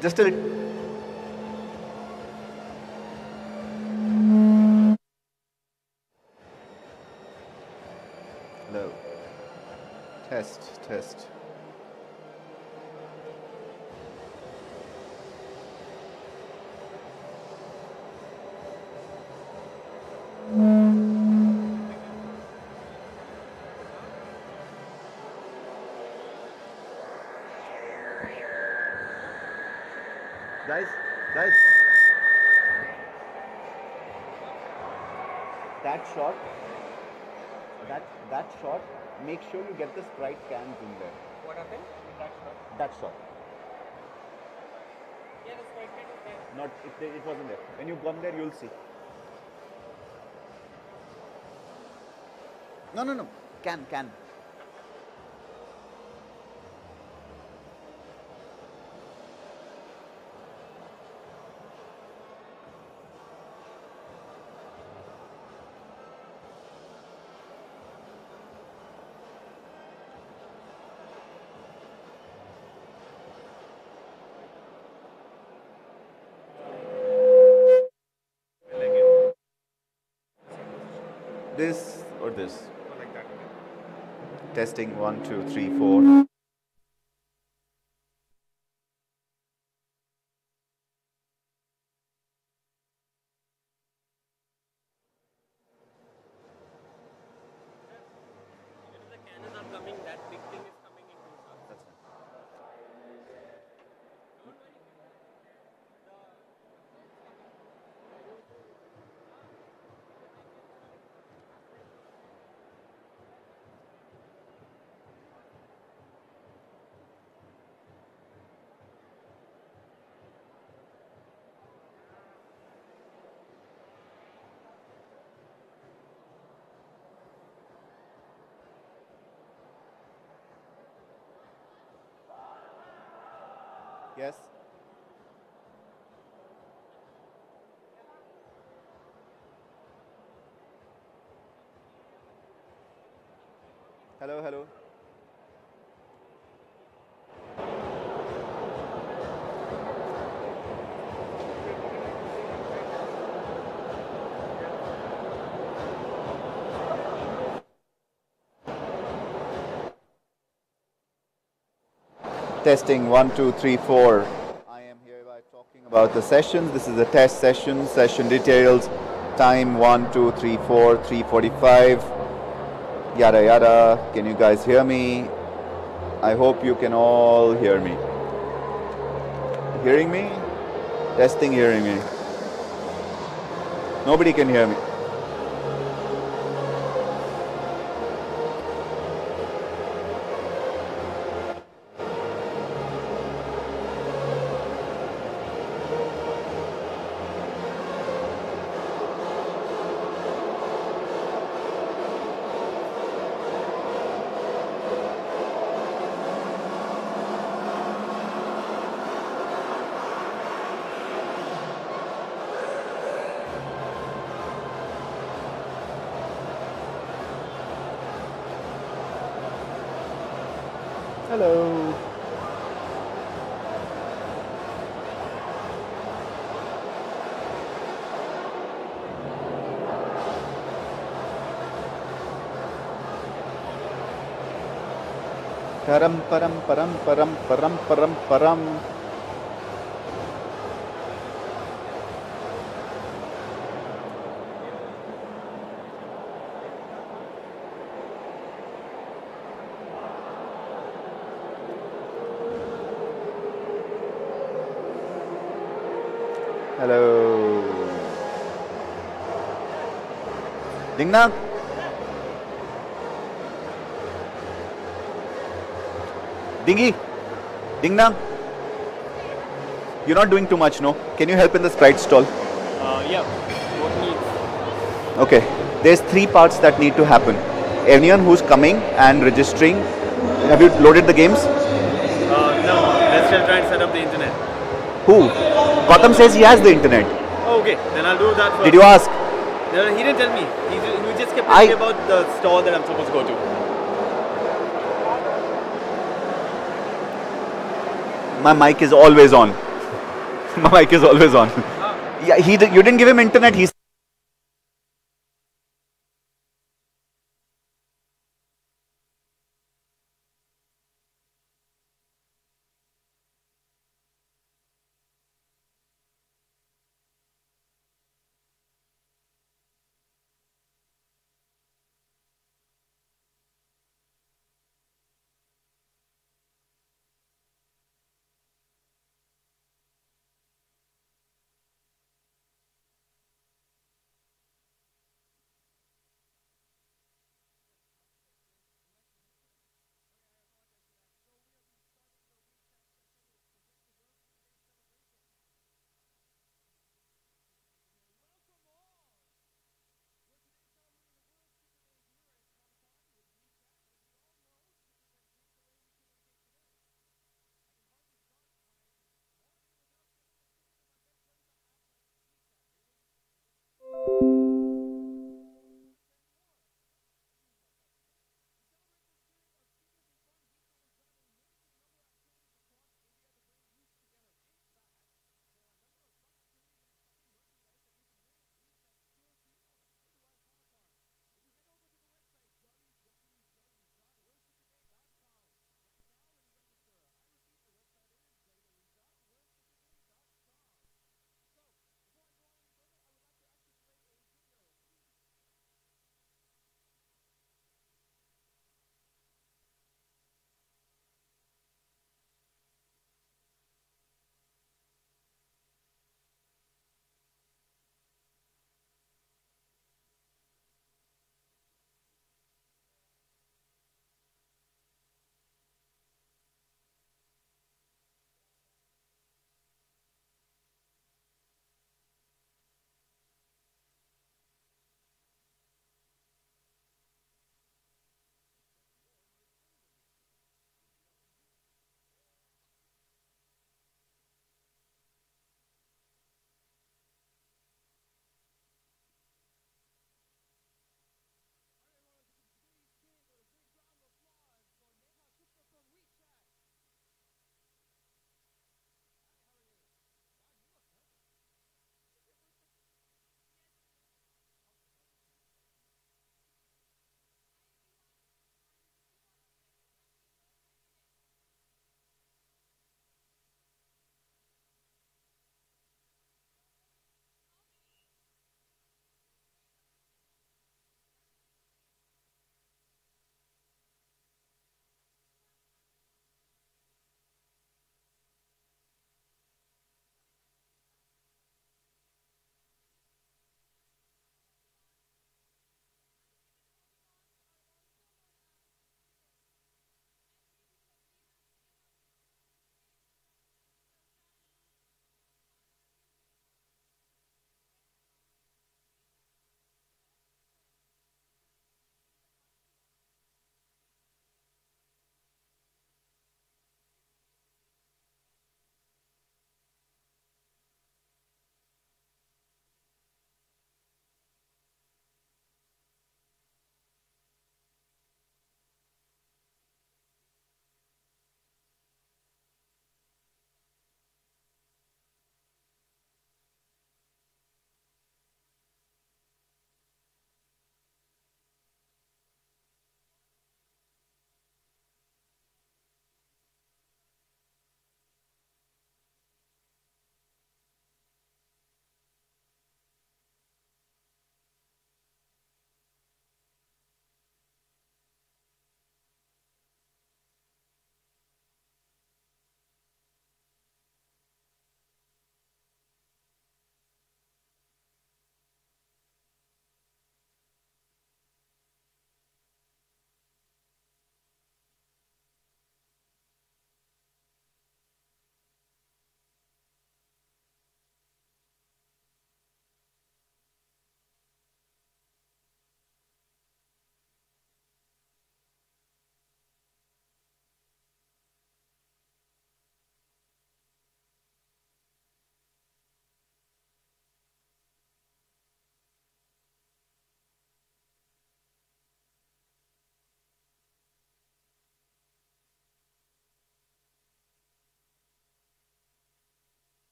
Just a little. Hello. Test, test. Guys, guys. That shot, that shot, make sure you get the Sprite cans in there. What happened? That shot. That shot. Yeah, the Sprite can is there. Not, it wasn't there. When you come there, you'll see. No, no, no. Can. This or this? Or like that. Testing 1, 2, 3, 4. If the cannons are coming, that big thing is coming in two shots. That's fine. Don't worry. Yes. Hello, hello. Testing 1, 2, 3, 4. I am hereby talking about the sessions. This is a test session. Session details. Time 1, 2, 3, 4, 3:45. Yada yada. Can you guys hear me? I hope you can all hear me. Hearing me? Testing, hearing me. Nobody can hear me. Hello. Param param param param param param param. Hello. Ding dong. Dingy. Ding dong. You're not doing too much, no? Can you help in the Sprite stall? Yeah. What needs? Okay. There's 3 parts that need to happen. Anyone who's coming and registering. Have you loaded the games? No. Let's still try and set up the internet. Who? Gautam says he has the internet. Oh, okay. Then I'll do that first. Did you ask? No, he didn't tell me. He just kept telling me about the store that I'm supposed to go to. My mic is always on. My mic is always on. Yeah, you didn't give him internet. He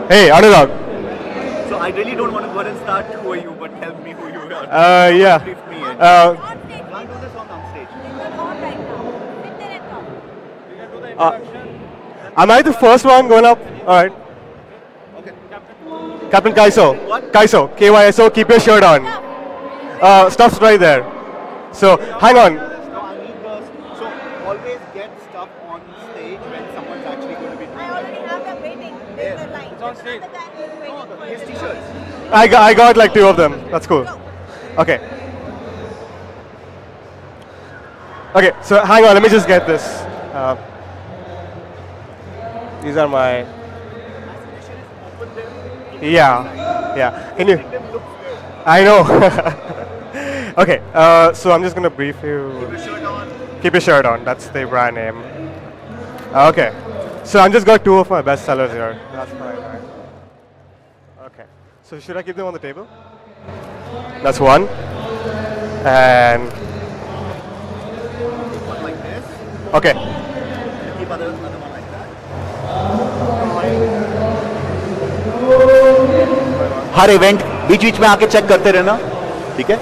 Hey, Anurag. So I really don't want to go ahead and start who are you, but tell me who you are. Yeah. Brief me in. On stage. Can't do this on stage. It's on right now. Sit there and talk. You can do the Uh, introduction. am I the first one going up? All right. Okay, Captain. Captain Kaiso. What? Kaiso. KYSO. Keep your shirt on. Stuff's right there. So hang on. No, I need the. So always get stuff on stage when someone's actually going to be doing I already have them waiting. There's the line. It's on stage. The guy who's waiting for his it. t-shirts. I got like 2 of them. That's cool. Okay. Okay. So hang on. Let me just get this. These are my. Yeah. Yeah. Can you? I know. Okay. So I'm just gonna brief you. Keep your shirt on. That's the brand name. Okay. So I just got 2 of my best sellers here. That's fine. Right? Okay. So should I keep them on the table? That's one. And One like this. okay. Keep other one like that. हर event बीच बीच में आके check करते रहना, ठीक है?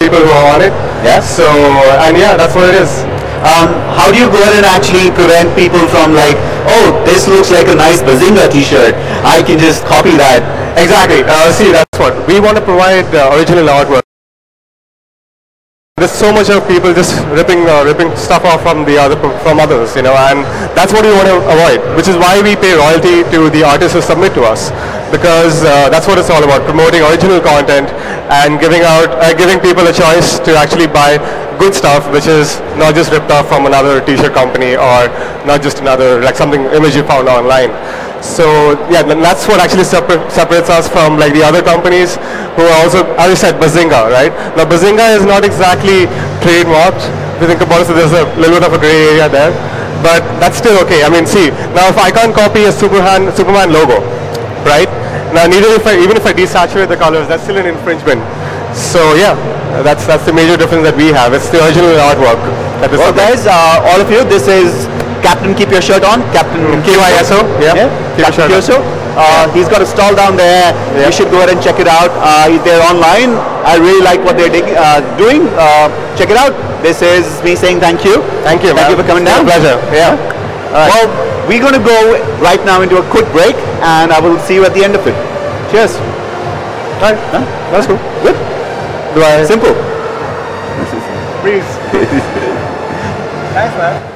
people who are on it. Yeah. So, and yeah, that's what it is. How do you go ahead and actually prevent people from like, oh, this looks like a nice Bazinga t-shirt, I can just copy that? Exactly. See, that's what we want to provide original artwork. There's so much of people just ripping stuff off from from others, and that's what we want to avoid. Which is why we pay royalty to the artists who submit to us, because that's what it's all about: promoting original content and giving people a choice to actually buy good stuff, which is not just ripped off from another T-shirt company or not just another like something image you found online. So yeah, that's what actually separates us from like the other companies who are also, as you said, Bazinga, right? Now Bazinga is not exactly trademarked. If you think about it, so there's a little bit of a gray area there, but that's still okay. I mean, see, now if I can't copy a Superman logo, right? Now even if I desaturate the colors, that's still an infringement. So yeah, that's the major difference that we have. It's the original artwork. Well, guys, all of you, this is Captain Keep Your Shirt On, Captain KYSO, yeah. Captain Kyoso. He's got a stall down there. Yeah. You should go ahead and check it out. They're online. I really like what they're doing. Check it out. This is me saying thank you. Thank you, man. Thank you for coming down. It's a pleasure. Yeah. All right. Well, we're going to go right now into a quick break, and I will see you at the end of it. Cheers. All right. Huh? That's cool. Good. Simple. Please. Thanks, man.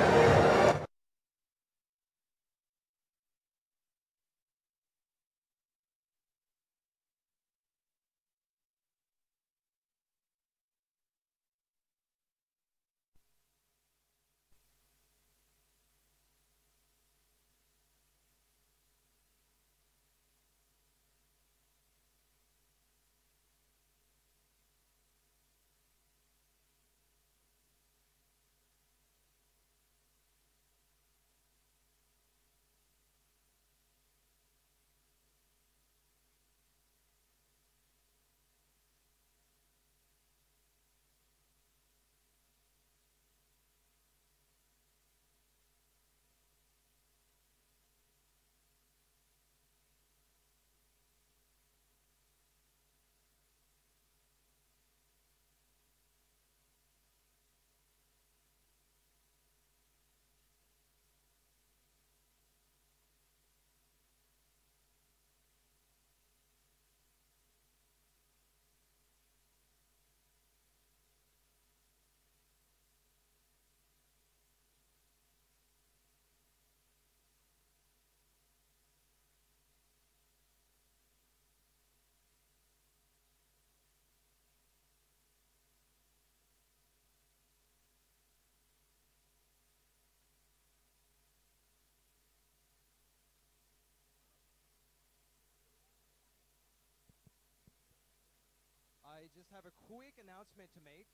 I just have a quick announcement to make.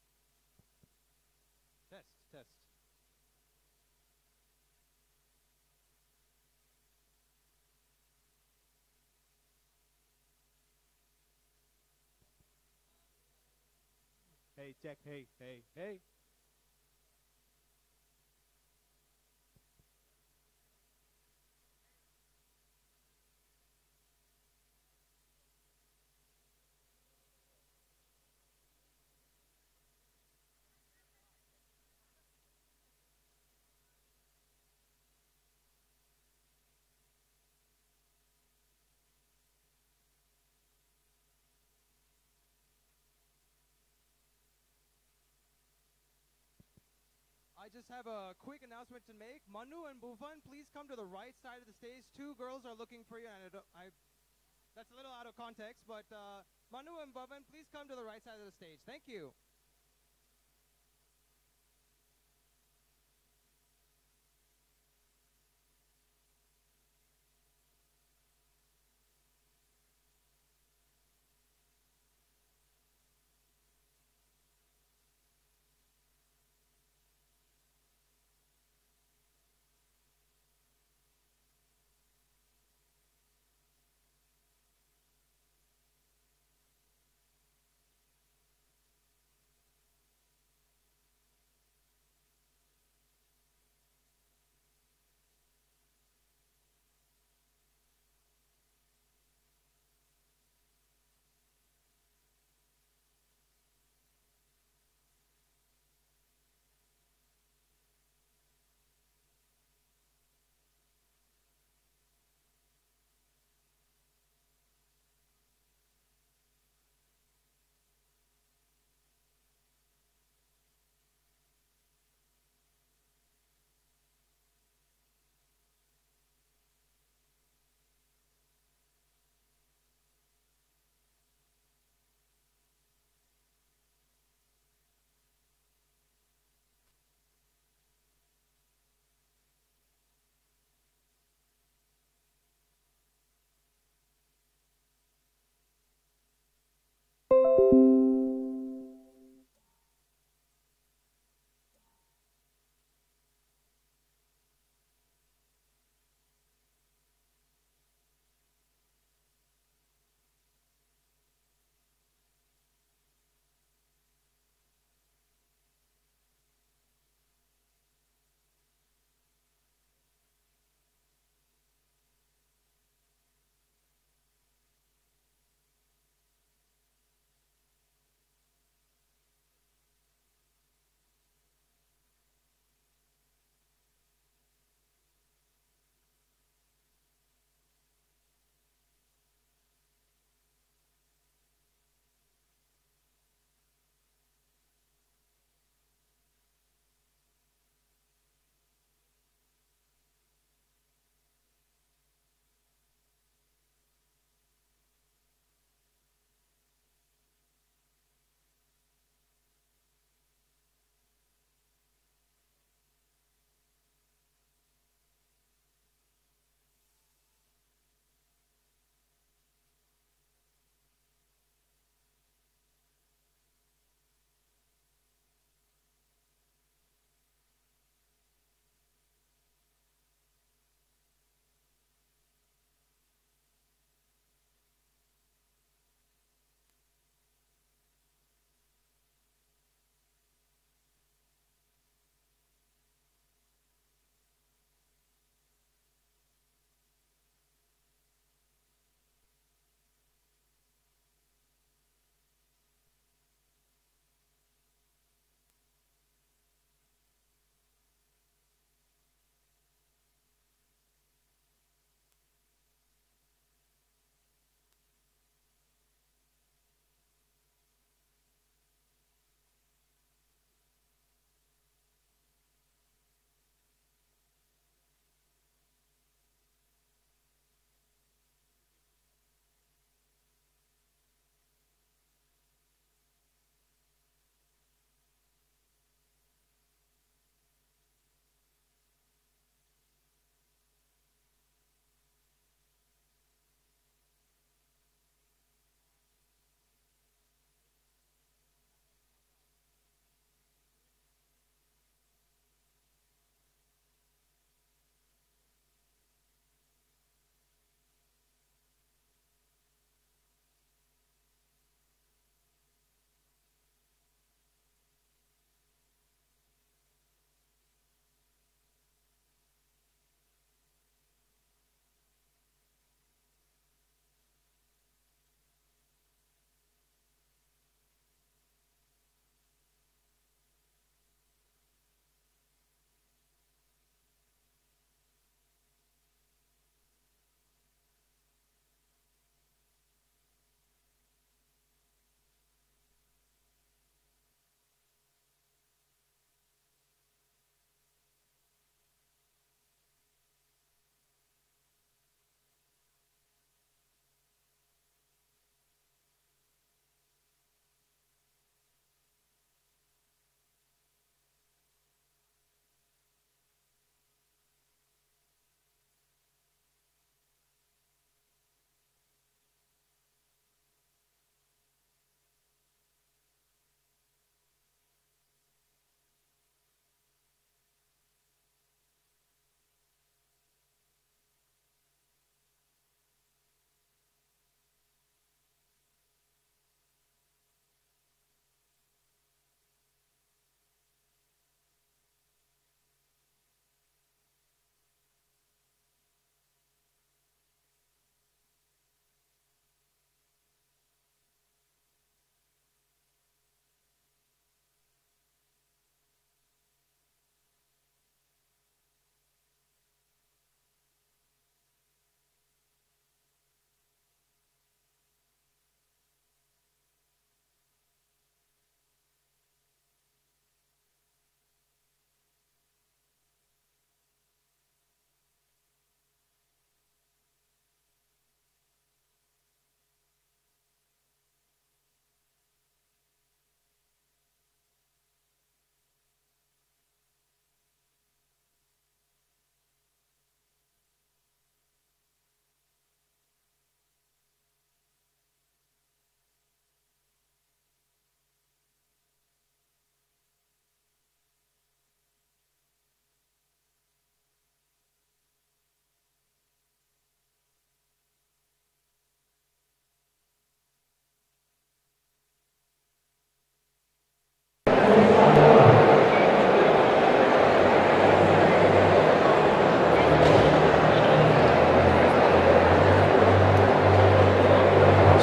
Test, test. Hey, check. Hey, hey, hey. I just have a quick announcement to make. Manu and Bhuvan, please come to the right side of the stage. Two girls are looking for you, and that's a little out of context, but Manu and Bhuvan, please come to the right side of the stage. Thank you.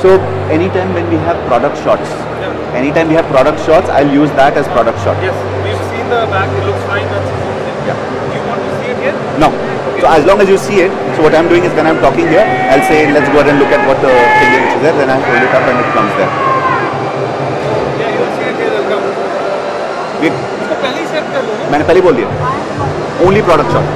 So anytime when we have product shots, I'll use that as product shot. Yes, we've seen the back, it looks fine. That's Yeah. Do you want to see it here? No. So as long as you see it, so what I'm doing is when I'm talking here, I'll say let's go ahead and look at what the thing is which is there, then I'll hold it up and it comes there. Yeah, you'll see it here, they'll come. Wait, इसको पहले ही set कर लो ना? मैंने पहले बोल दिया. Only product shot.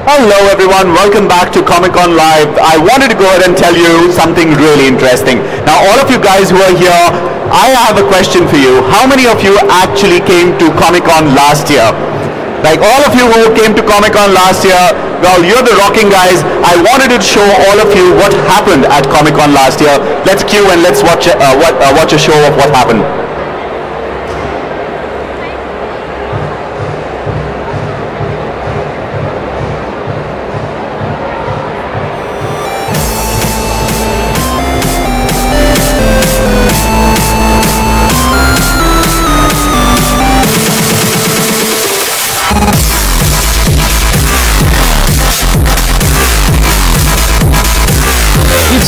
Hello everyone, welcome back to Comic Con Live. I wanted to go ahead and tell you something really interesting. Now all of you guys who are here, I have a question for you. How many of you actually came to Comic Con last year? Like all of you who came to Comic Con last year, well, you're the rocking guys. I wanted to show all of you what happened at Comic Con last year. Let's cue and let's watch a show of what happened.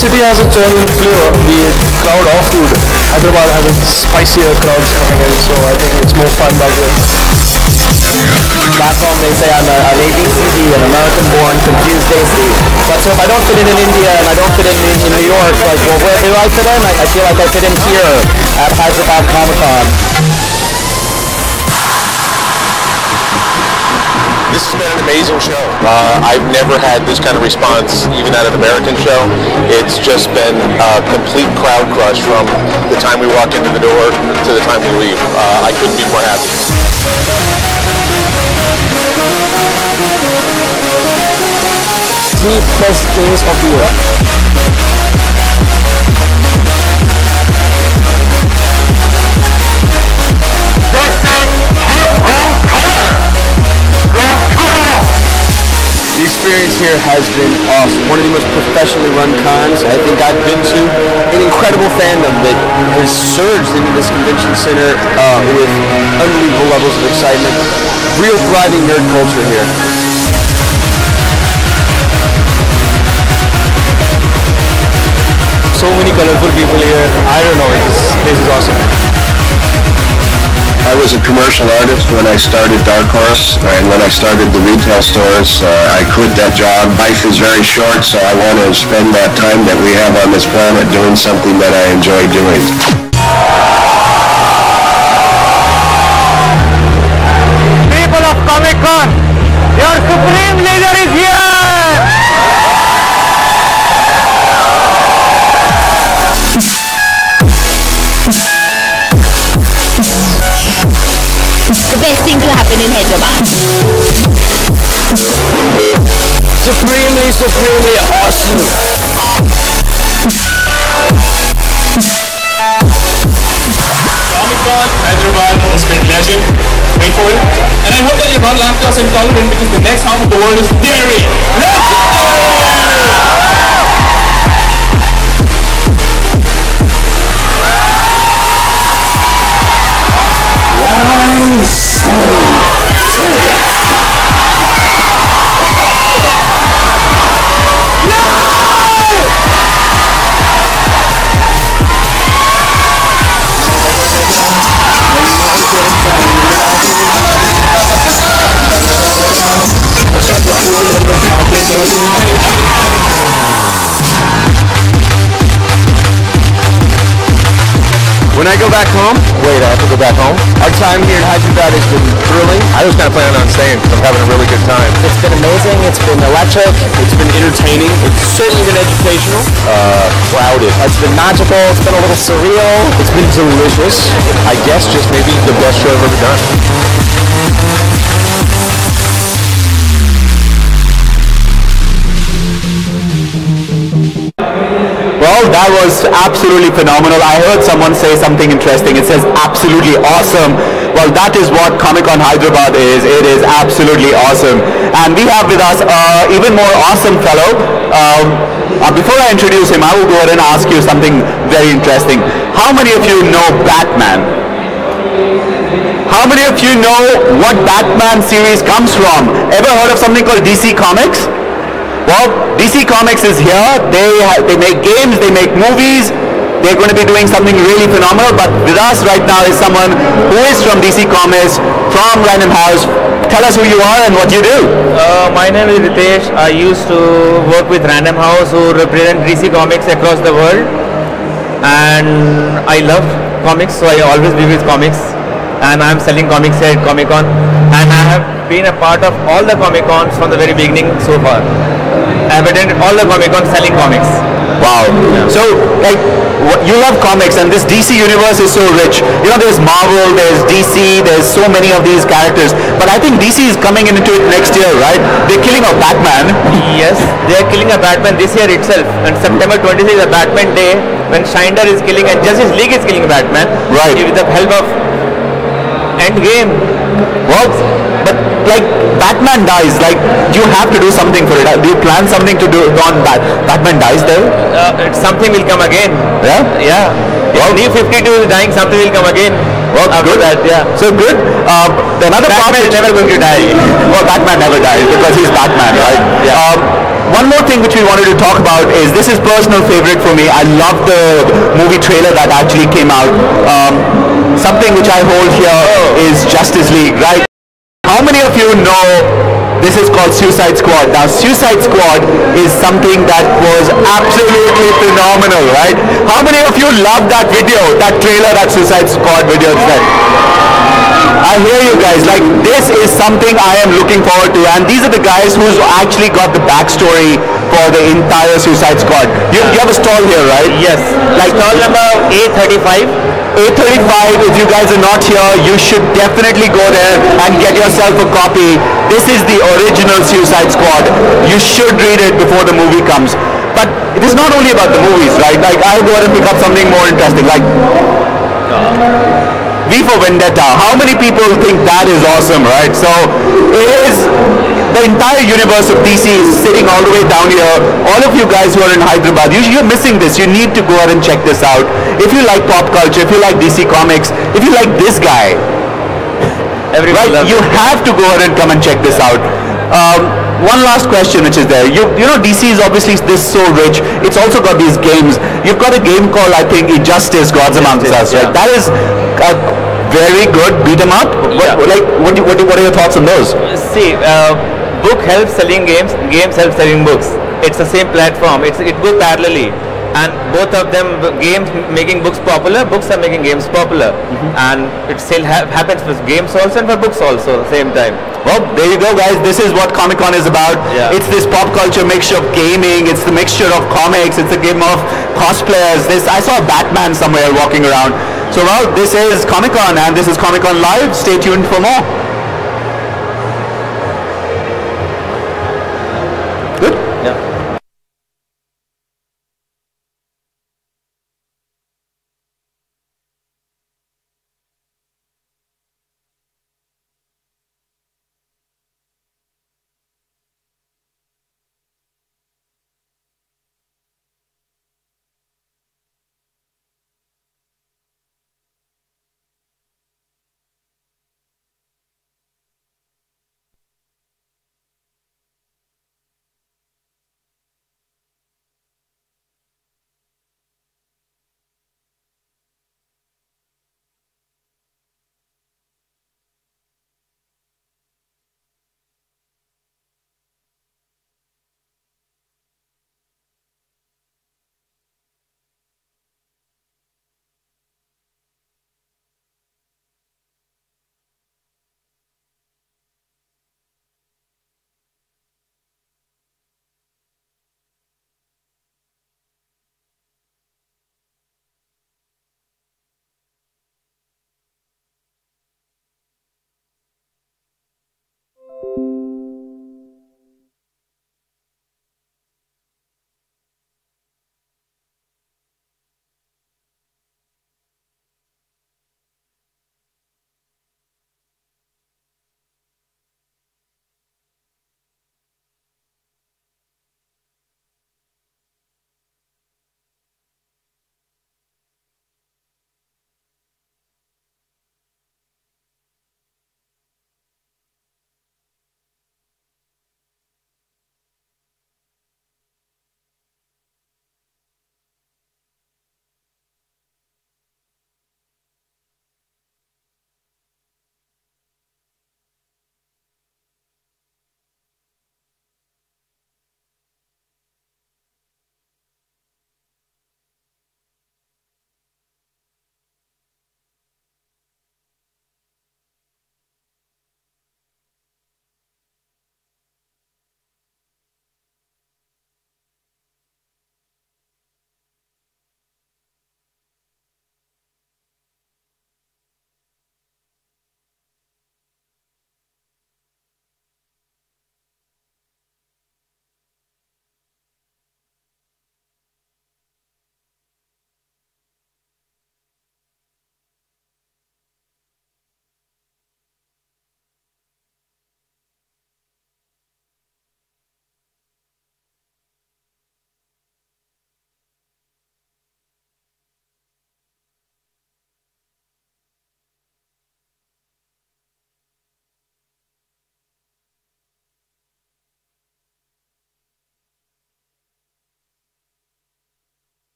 City has its own flavor. The crowd off food. Hyderabad has its spicier crowds coming in, so I think it's more fun that way. Back home they say I'm an ABCD, an American-born, confused tasty. But so if I don't fit in India and I don't fit in New York, like, well, where do I fit in? I feel like I fit in here at Hyderabad Comic-Con. This has been an amazing show. I've never had this kind of response, even at an American show. It's just been a complete crowd crush from the time we walk into the door to the time we leave. I couldn't be more happy. The best days of the year. The experience here has been awesome. One of the most professionally run cons I think I've been to. An incredible fandom that has surged into this convention center with unbelievable levels of excitement. Real thriving nerd culture here. So many colorful people here. I don't know, this is awesome. I was a commercial artist when I started Dark Horse, and when I started the retail stores, I quit that job. Life is very short, so I want to spend that time that we have on this planet doing something that I enjoy doing. People of Comic Con, your supreme leader is here! The best thing to happen in Hyderabad. Supremely awesome. Comic-Con, Hyderabad has been legend. Wait for it. And I hope that you're not lactose intolerant because the next half of the world is dairy. When I go back home, wait, I have to go back home. Our time here in Hyderabad has been thrilling. I was kind of planning on staying because I'm having a really good time. It's been amazing, it's been electric, It's been entertaining. It's certainly been educational. Crowded. it's been magical, it's been a little surreal. It's been delicious. I guess just maybe the best show I've ever done. Well, that was absolutely phenomenal. I heard someone say something interesting. It says absolutely awesome. Well, that is what Comic-Con Hyderabad is. It is absolutely awesome. And we have with us even more awesome fellow. Before I introduce him, I will go ahead and ask you something very interesting. How many of you know Batman? How many of you know what Batman series comes from? Ever heard of something called DC Comics? Well, DC Comics is here. They make games, they make movies. They're going to be doing something really phenomenal. But with us right now is someone who is from DC Comics, from Random House. Tell us who you are and what you do. My name is Ritesh. I used to work with Random House who represent DC Comics across the world. And I love comics, so I always be with comics. And I'm selling comics at Comic-Con. And I have been a part of all the Comic-Cons from the very beginning so far. I've attended all the Comic-Cons selling comics. Wow. So, like, you love comics and this DC universe is so rich. You know, there's Marvel, there's DC, there's so many of these characters. But I think DC is coming into it next year, right? They're killing off Batman. Yes, they are killing a Batman this year itself. And September 26th is a Batman day when Shinder is killing and Justice League is killing Batman. Right. With the help of Endgame. Well, but like Batman dies, like you have to do something for it. Do you plan something to do on Batman dies there? Something will come again. Yeah? Yeah. Well, If New 52 is dying, something will come again. Well, After good. that, yeah. So good. Another part Batman is never going to die. Well, Batman never dies because he's Batman, right? Yeah. One more thing which we wanted to talk about is this is personal favorite for me. I love the movie trailer that actually came out. Something which I hold here is Justice League, right? How many of you know this is called Suicide Squad? Now, Suicide Squad is something that was absolutely phenomenal, right? How many of you love that video, that trailer, that Suicide Squad video? I hear you guys, like this is something I am looking forward to, and these are the guys who's actually got the backstory for the entire Suicide Squad. You have a stall here, right? Yes. Like Stall number 835. 835, if you guys are not here, you should definitely go there and get yourself a copy. This is the original Suicide Squad. You should read it before the movie comes. But it is not only about the movies, right? Like I'll go ahead and pick up something more interesting, like V for Vendetta. How many people think that is awesome, right? So it is, the entire universe of DC is sitting all the way down here. All of you guys who are in Hyderabad, you're missing this. You need to go ahead and check this out. If you like pop culture, if you like DC Comics, if you like this guy, right, you have to go ahead and come and check this out. One last question which is there. You know DC is obviously this so rich. It's also got these games. You've got a game called, I think, Injustice, Gods Amongst Us, right? That is very good beat 'em up. What are your thoughts on those? See, book helps selling games, games help selling books. It's the same platform. It goes parallelly, and both of them, games making books popular, books are making games popular, and it still happens for games also and for books also at the same time. Well, there you go, guys. This is what Comic-Con is about. Yeah. It's this pop culture mixture of gaming. It's the mixture of comics. It's a game of cosplayers. I saw a Batman somewhere walking around. So, well, this is Comic-Con, and this is Comic-Con Live. Stay tuned for more. Good? Yeah.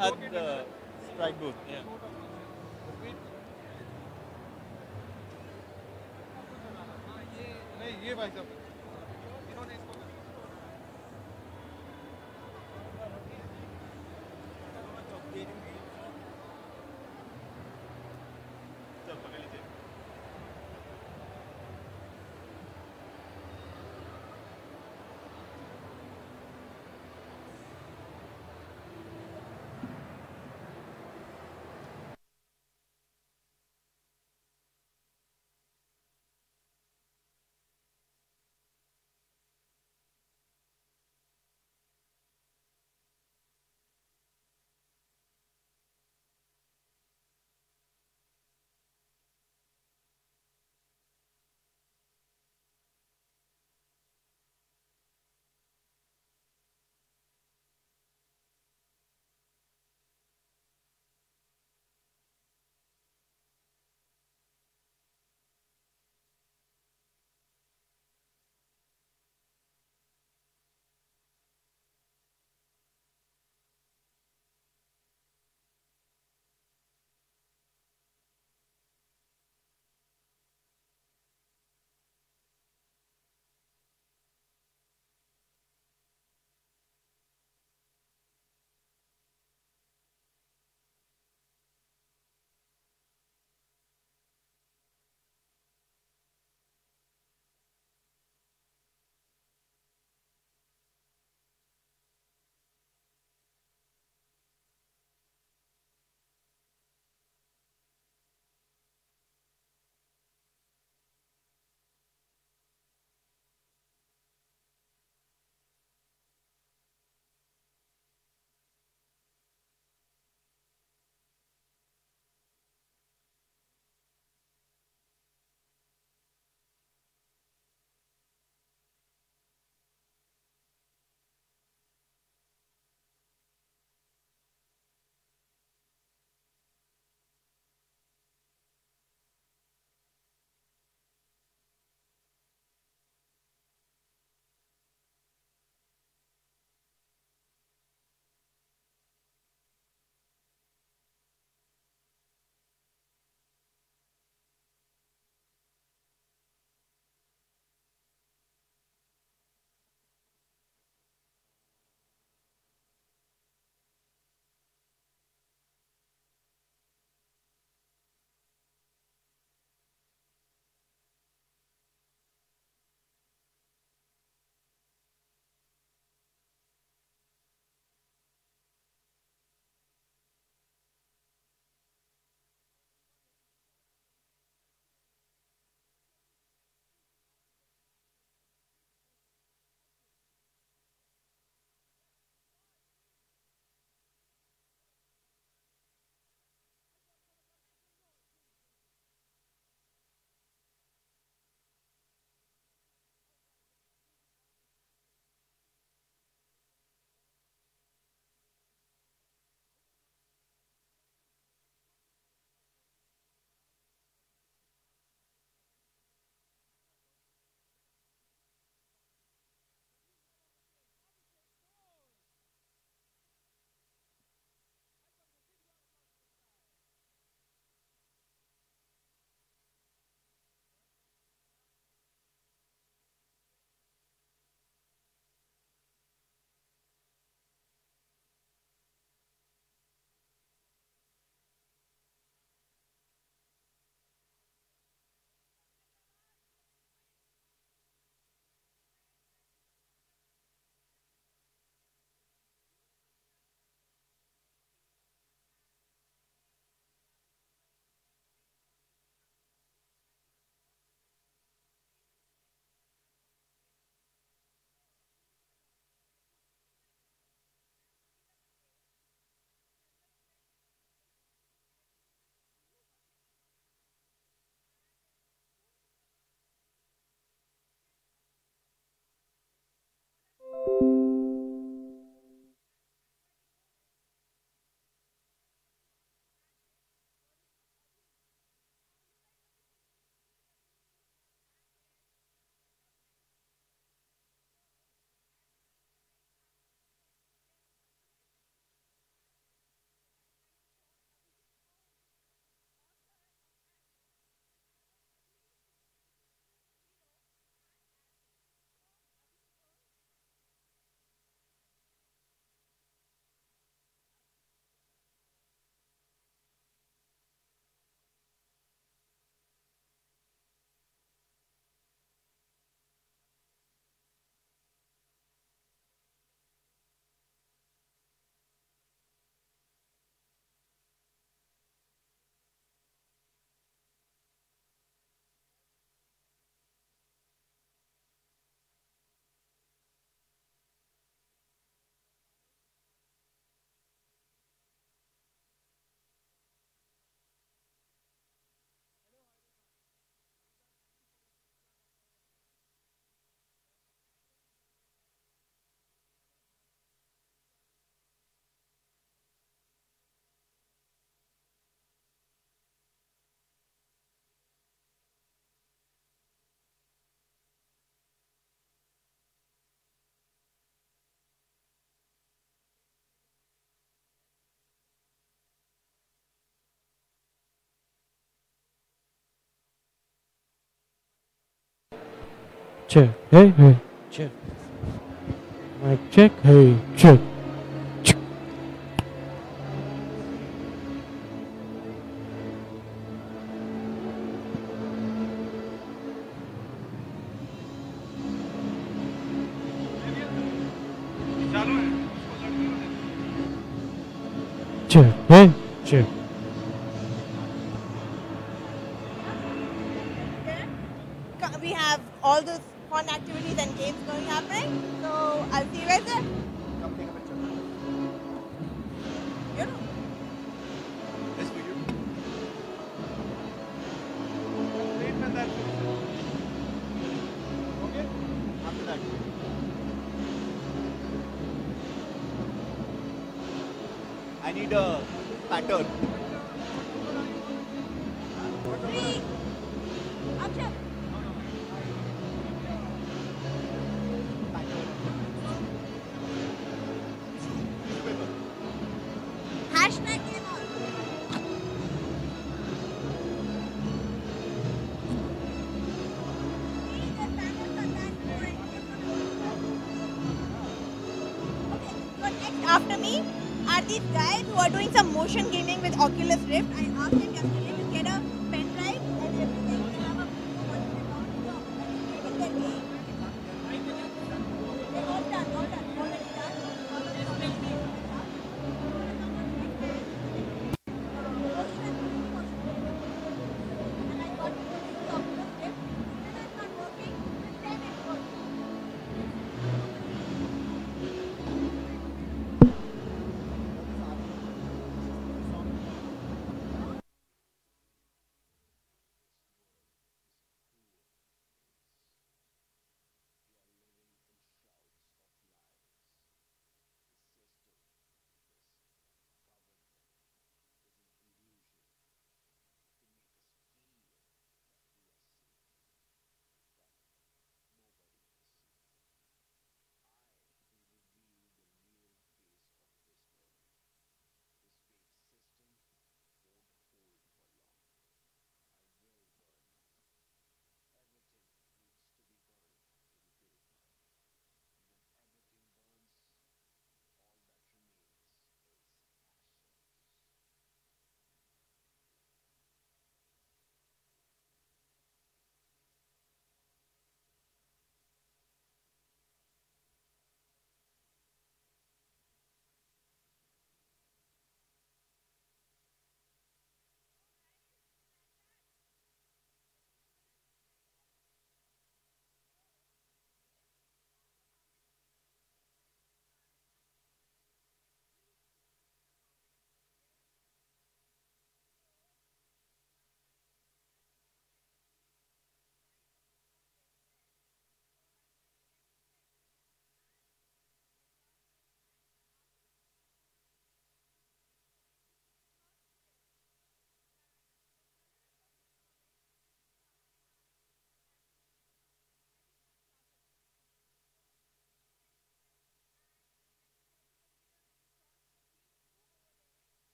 at the strike booth. Yeah. नहीं ये भाई साहब इन्होंने इसको Check. Hey, hey. Check. Mic check. Hey, check. Check. Check. Hey, check. We have all those fun activities and games going happening. So I'll see you guys there. Come take a picture. You know. This for you. Okay. After that. I need a pattern. Three. Action. Hashtag game on. Okay, so next after me are these guys who are doing some motion gaming with Oculus Rift. I asked them yesterday to get a pen drive and everything to have a their game. They're all done, already done.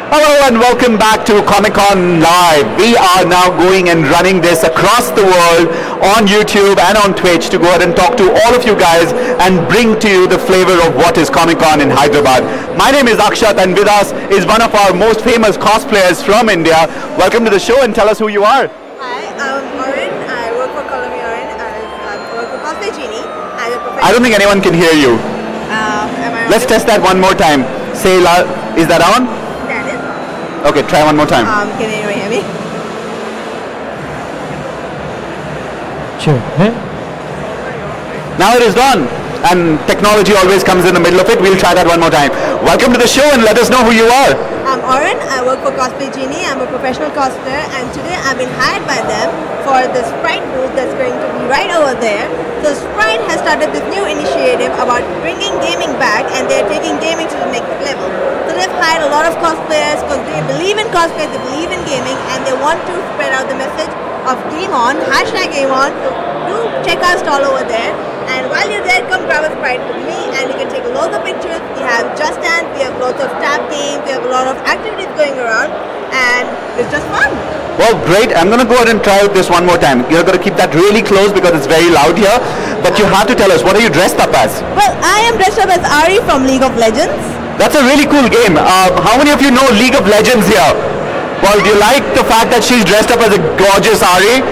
Hello and welcome back to Comic-Con Live. We are now going and running this across the world on YouTube and on Twitch to go ahead and talk to all of you guys and bring to you the flavor of what is Comic-Con in Hyderabad. My name is Akshat and with us is one of our most famous cosplayers from India. Welcome to the show and tell us who you are. Hi, I'm Oren. I work for Columbia Oren. I work for Cosplay Genie. I don't think anyone can hear you. Let's test that one more time. Say, is that on? That is. Okay, try one more time. Can anyone hear me? Sure. Now it is done. And technology always comes in the middle of it. We'll try that one more time. Welcome to the show and let us know who you are. I'm Oren. I work for Cosplay Genie. I'm a professional cosplayer and today I've been hired by them for the Sprite booth that's going to be right over there. So Sprite has started this new initiative about bringing gaming back and they're taking gaming to the next level. So they've hired a lot of cosplayers because they believe in cosplay, they believe in gaming and they want to spread out the message of Game On, #GameOn. So do check our stall over there. And while you're there, come grab a Sprite with me and you can take loads of pictures. We have Just Dance, we have lots of tap games, we have a lot of activities going around and it's just fun. Well, great. I'm going to go ahead and try out this one more time. You're going to keep that really close because it's very loud here. But you have to tell us, what are you dressed up as? Well, I am dressed up as Ari from League of Legends. That's a really cool game. How many of you know League of Legends here? Well, do you like the fact that she's dressed up as a gorgeous Ari?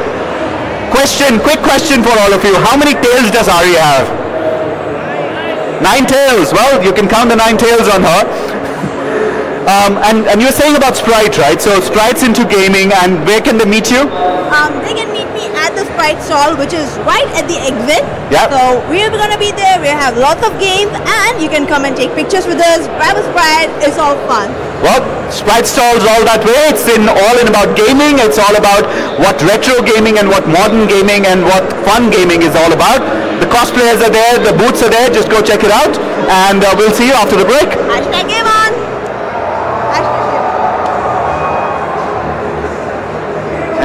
Quick question for all of you. How many tails does Ari have? 9 tails. Well, you can count the 9 tails on her. And you're saying about Sprite, right? So Sprite's into gaming, and where can they meet you? They can meet me at the Sprite stall, which is right at the exit. Yeah. So we're going to be there. We have lots of games, and you can come and take pictures with us, grab a Sprite. It's all fun. Well, Sprite stall's all that way. It's all in about gaming. It's all about what retro gaming and what modern gaming and what fun gaming is all about. The cosplayers are there. The booths are there. Just go check it out, and we'll see you after the break. #GameOn.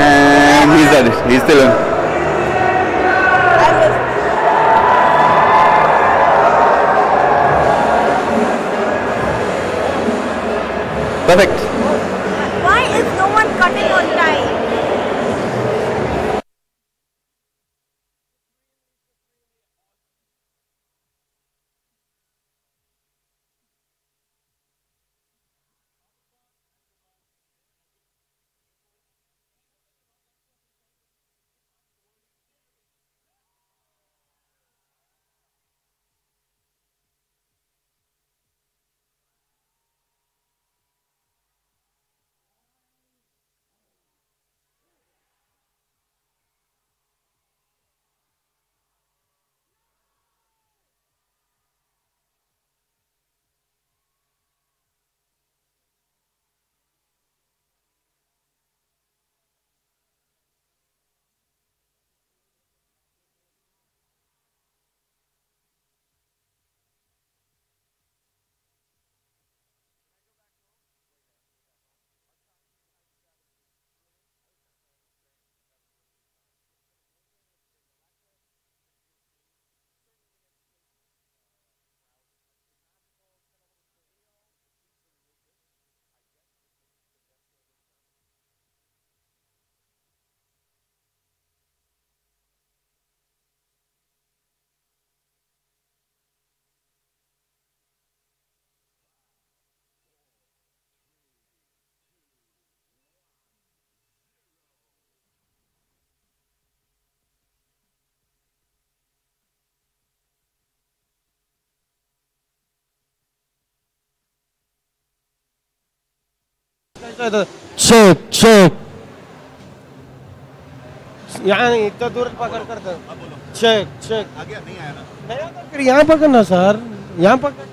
And he's dead. He's still in. Perfect. Why is no one cutting on time? Check يعني तदूर पकड़ कर दो check आ गया नहीं आया ना नहीं आता फिर यहाँ पकड़ना सर यहाँ पकड़ना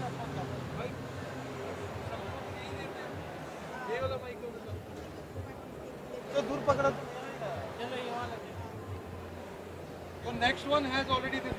तो दूर पकड़ा So next one has already this.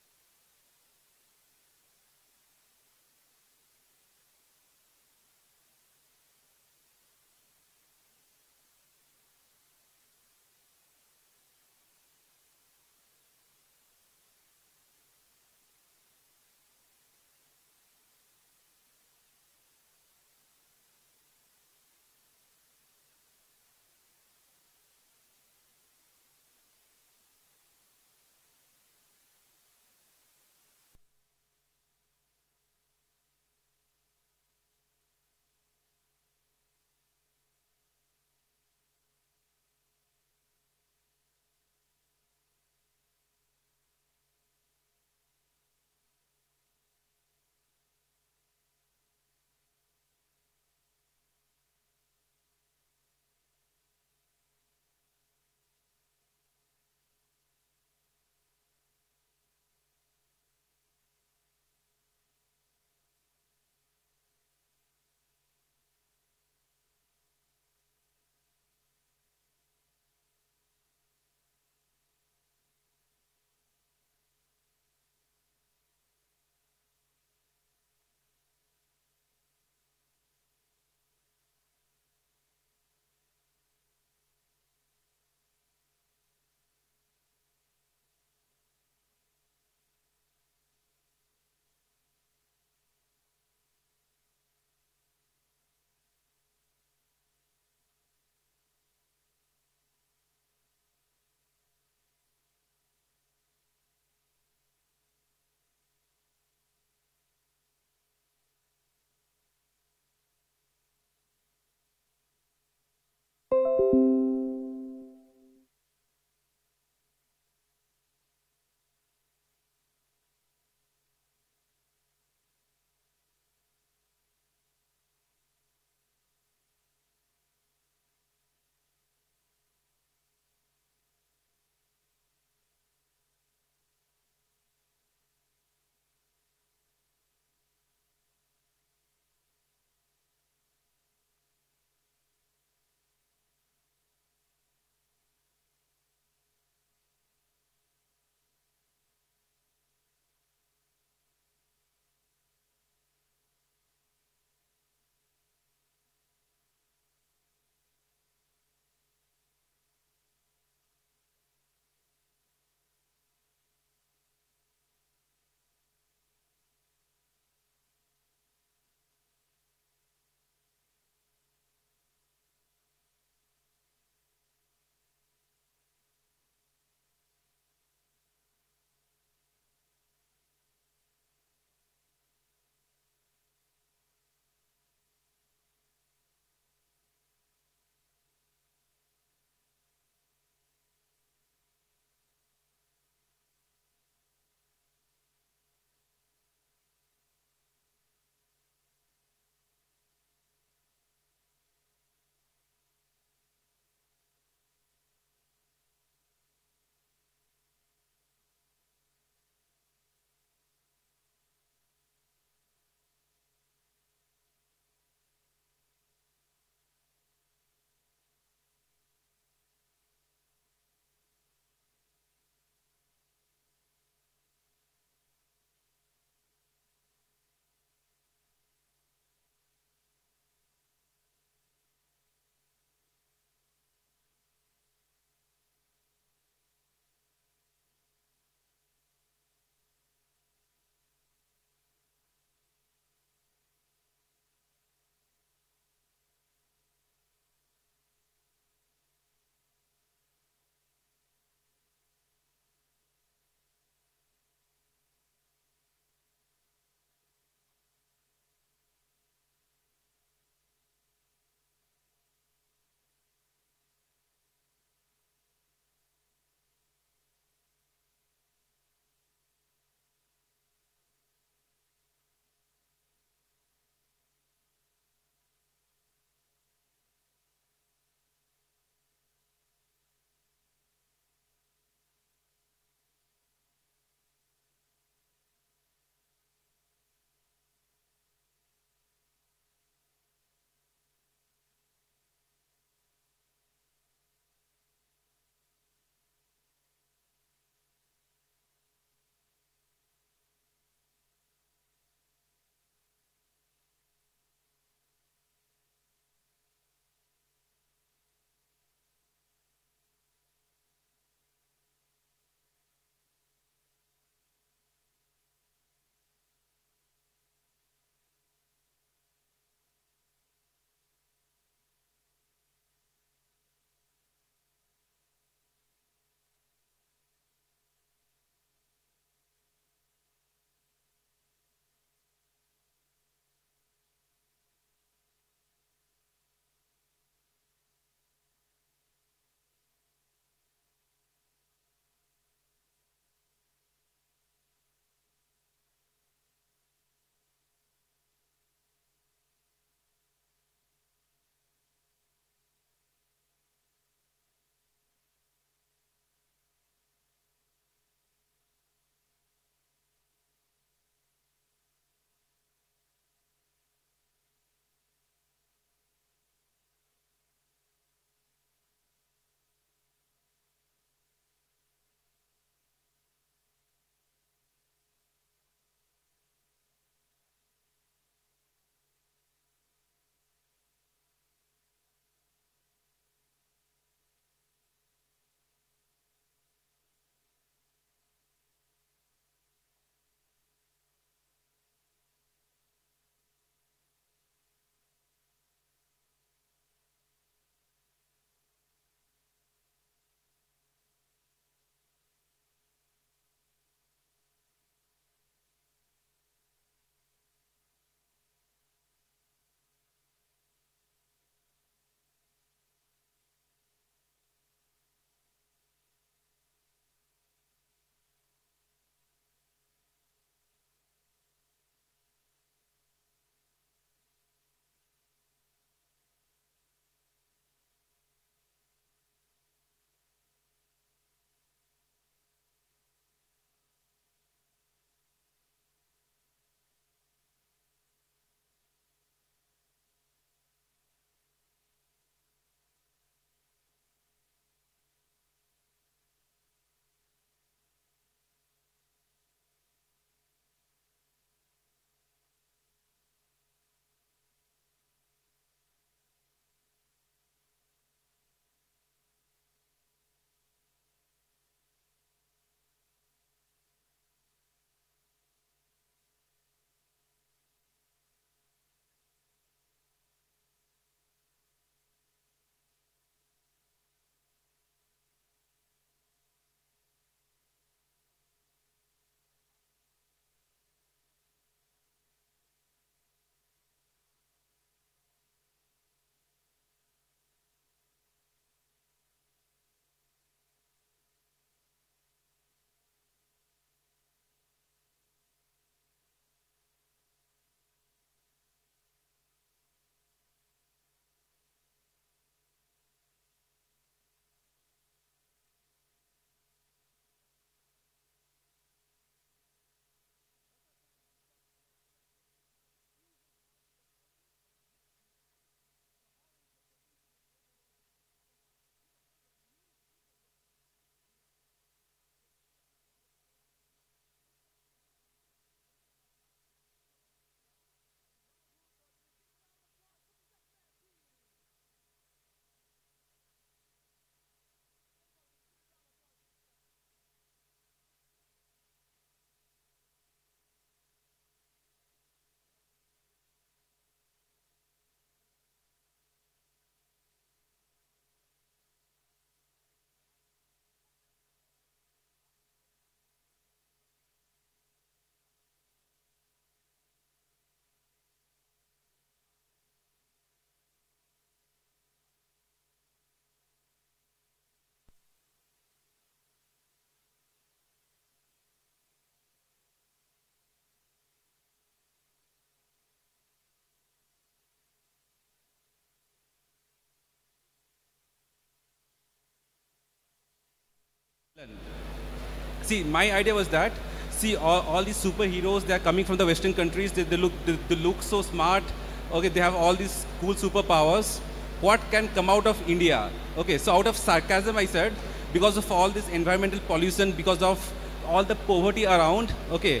See, my idea was that, see, all these superheroes, they are coming from the Western countries, they look so smart, okay, they have all these cool superpowers. What can come out of India? Okay, so out of sarcasm I said, because of all this environmental pollution, because of all the poverty around, okay,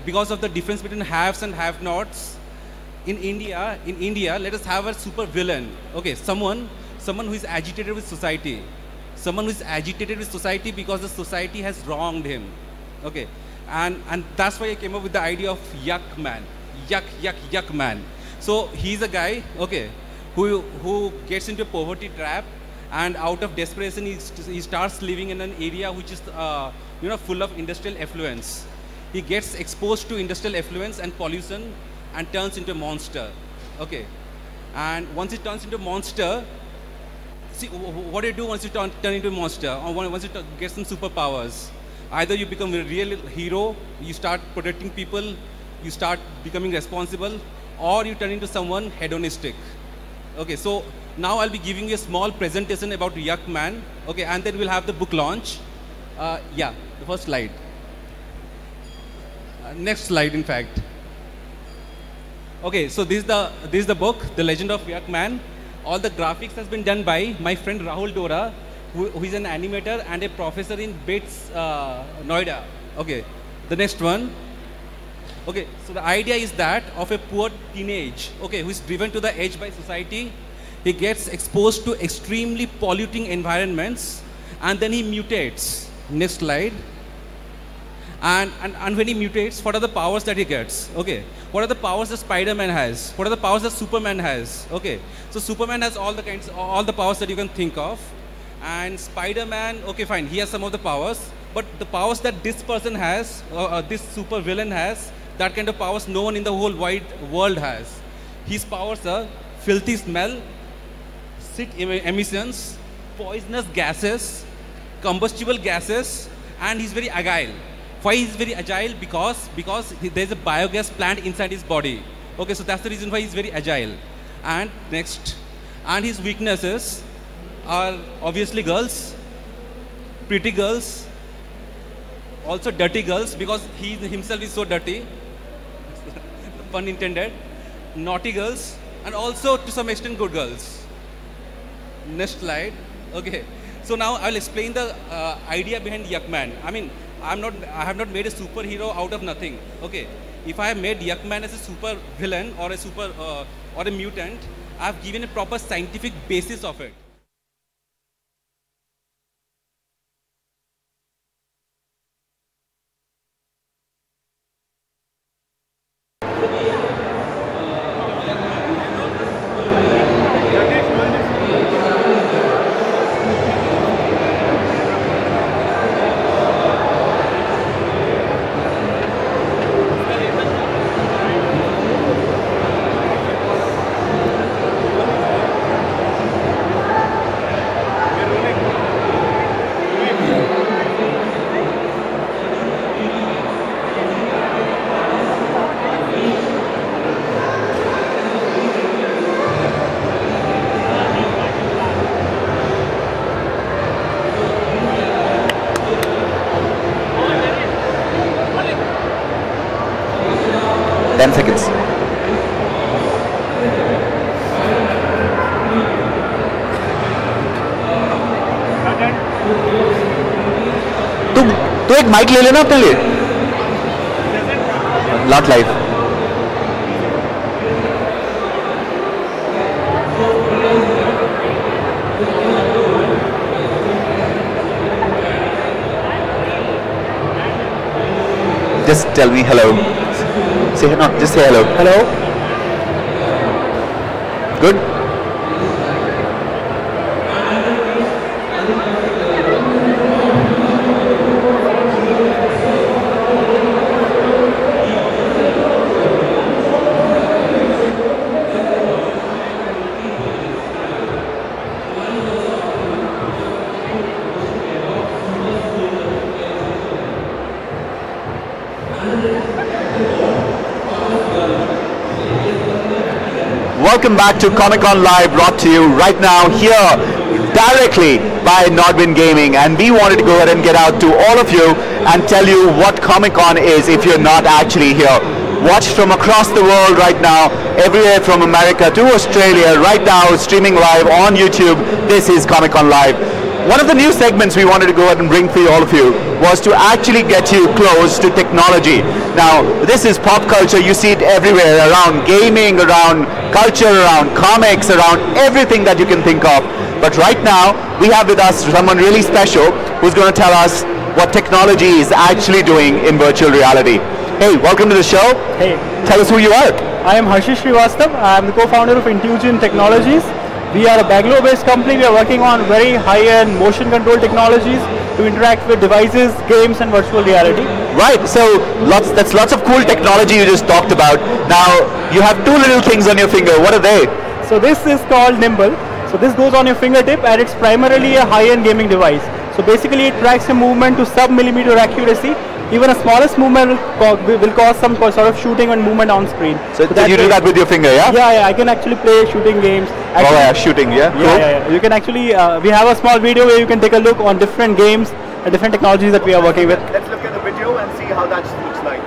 because of the difference between haves and have-nots, in India, let us have a super villain, okay, someone who is agitated with society. Someone who is agitated with society because the society has wronged him. Okay. And that's why I came up with the idea of Yuck Man. Yuck Man. So he's a guy, okay, who gets into a poverty trap, and out of desperation he starts living in an area which is full of industrial effluence. He gets exposed to industrial effluence and pollution and turns into a monster. Okay. And once he turns into a monster, see, what do you do once you turn into a monster, or once you get some superpowers? Either you become a real hero, you start protecting people, you start becoming responsible, or you turn into someone hedonistic. Okay, so now I'll be giving you a small presentation about Yuck Man, okay, and then we'll have the book launch. Yeah, the first slide. Next slide, in fact. Okay, so this is the book, The Legend of Yuck Man. All the graphics has been done by my friend Rahul Dora, who is an animator and a professor in BITS, Noida. Okay, the next one. Okay, so the idea is that of a poor teenage, okay, who is driven to the edge by society. He gets exposed to extremely polluting environments, and then he mutates. Next slide. And when he mutates, what are the powers that he gets? Okay, what are the powers that Spider-Man has? What are the powers that Superman has? Okay, so Superman has all the powers that you can think of, and Spider-Man, okay, fine, he has some of the powers, but the powers that this person has, this super villain has, that kind of powers no one in the whole wide world has. His powers are filthy smell, sick emissions, poisonous gases, combustible gases, and he's very agile. Why he's very agile? Because there's a biogas plant inside his body. Okay, so that's the reason why he's very agile. And next, and his weaknesses are obviously girls, pretty girls, also dirty girls, because he himself is so dirty, pun intended, naughty girls, and also to some extent good girls. Next slide. Okay, so now I'll explain the idea behind Yuck Man. I mean, I have not made a superhero out of nothing. Okay, if I have made Yuck Man as a super villain or a mutant, I have given a proper scientific basis of it. तो एक mic ले लेना अपने लिए not live Just tell me hello. Say no, just say hello. Hello. Good. Welcome back to Comic-Con Live, brought to you right now here directly by Nodwin Gaming, and we wanted to go ahead and get out to all of you and tell you what Comic-Con is if you're not actually here. Watched from across the world right now, everywhere from America to Australia, right now streaming live on YouTube. This is Comic-Con Live. One of the new segments we wanted to go ahead and bring for all of you was to actually get you close to technology. Now, this is pop culture. You see it everywhere, around gaming, around culture, around comics, around everything that you can think of. But right now, we have with us someone really special who's going to tell us what technology is actually doing in virtual reality. Hey, welcome to the show. Hey. Tell us who you are. I am Harshish Srivastav. I am the co-founder of Intuition Technologies. We are a Bangalore-based company. We are working on very high-end motion control technologies to interact with devices, games, and virtual reality. Right. So that's lots of cool technology you just talked about. Now you have two little things on your finger. What are they? So this is called Nimble. So this goes on your fingertip, and it's primarily a high-end gaming device. So basically, it tracks your movement to sub-millimeter accuracy. Even a smallest movement will cause some sort of shooting and movement on screen. So you do that with your finger, yeah? Yeah, I can actually play shooting games. Actually, yeah, shooting, yeah? Cool. Yeah. You can actually, we have a small video where you can take a look on different games and different technologies that we are working with. Let's look at the video and see how that looks like.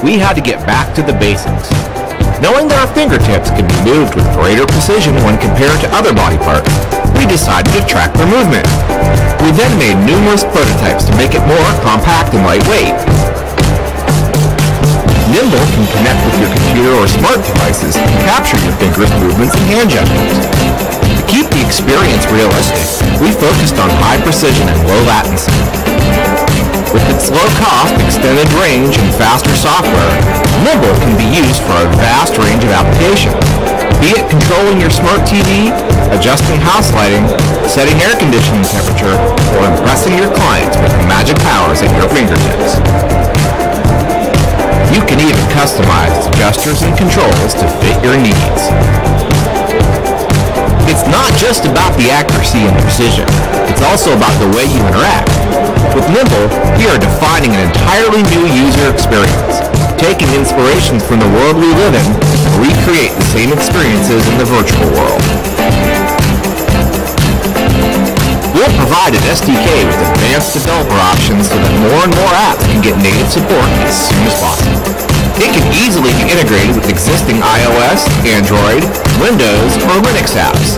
We had to get back to the basics. Knowing that our fingertips could be moved with greater precision when compared to other body parts, we decided to track their movement. We then made numerous prototypes to make it more compact and lightweight. Nimble can connect with your computer or smart devices to capture your fingers' movements and hand gestures. To keep the experience realistic, we focused on high precision and low latency. With its low cost, extended range, and faster software, Nimble can be used for a vast range of applications. Be it controlling your smart TV, adjusting house lighting, setting air conditioning temperature, or impressing your clients with the magic powers at your fingertips. You can even customize its gestures and controls to fit your needs. It's not just about the accuracy and precision, it's also about the way you interact. With Nimble, we are defining an entirely new user experience, taking inspiration from the world we live in to recreate the same experiences in the virtual world. We'll provide an SDK with advanced developer options so that more and more apps can get native support as soon as possible. It can easily be integrated with existing iOS, Android, Windows, or Linux apps.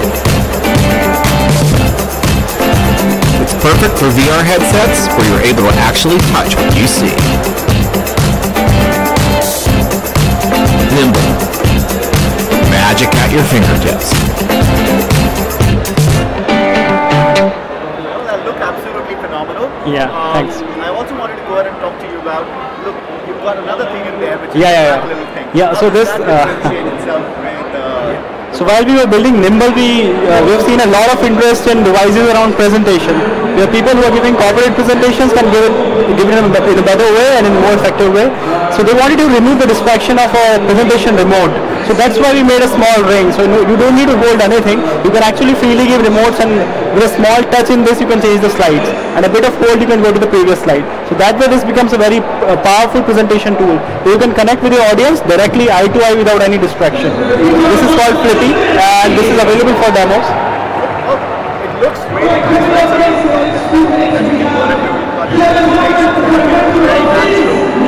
It's perfect for VR headsets where you're able to actually touch what you see. Nimble. Magic at your fingertips. That look absolutely phenomenal. Yeah, thanks. I also wanted to go ahead and talk to you about, look, you've got another thing in there which is Yeah. that little thing. Yeah, so this... So while we were building Nimble, we have seen a lot of interest in devices around presentation. Where people who are giving corporate presentations can give it in a better way and in a more effective way. So they wanted to remove the distraction of a presentation remote. So that's why we made a small ring. So you don't need to hold anything. You can actually freely give remotes, and with a small touch in this you can change the slides. And a bit of hold you can go to the previous slide. So that way this becomes a very powerful presentation tool. You can connect with your audience directly eye to eye without any distraction. This is called Flippy, and this is available for demos. It looks really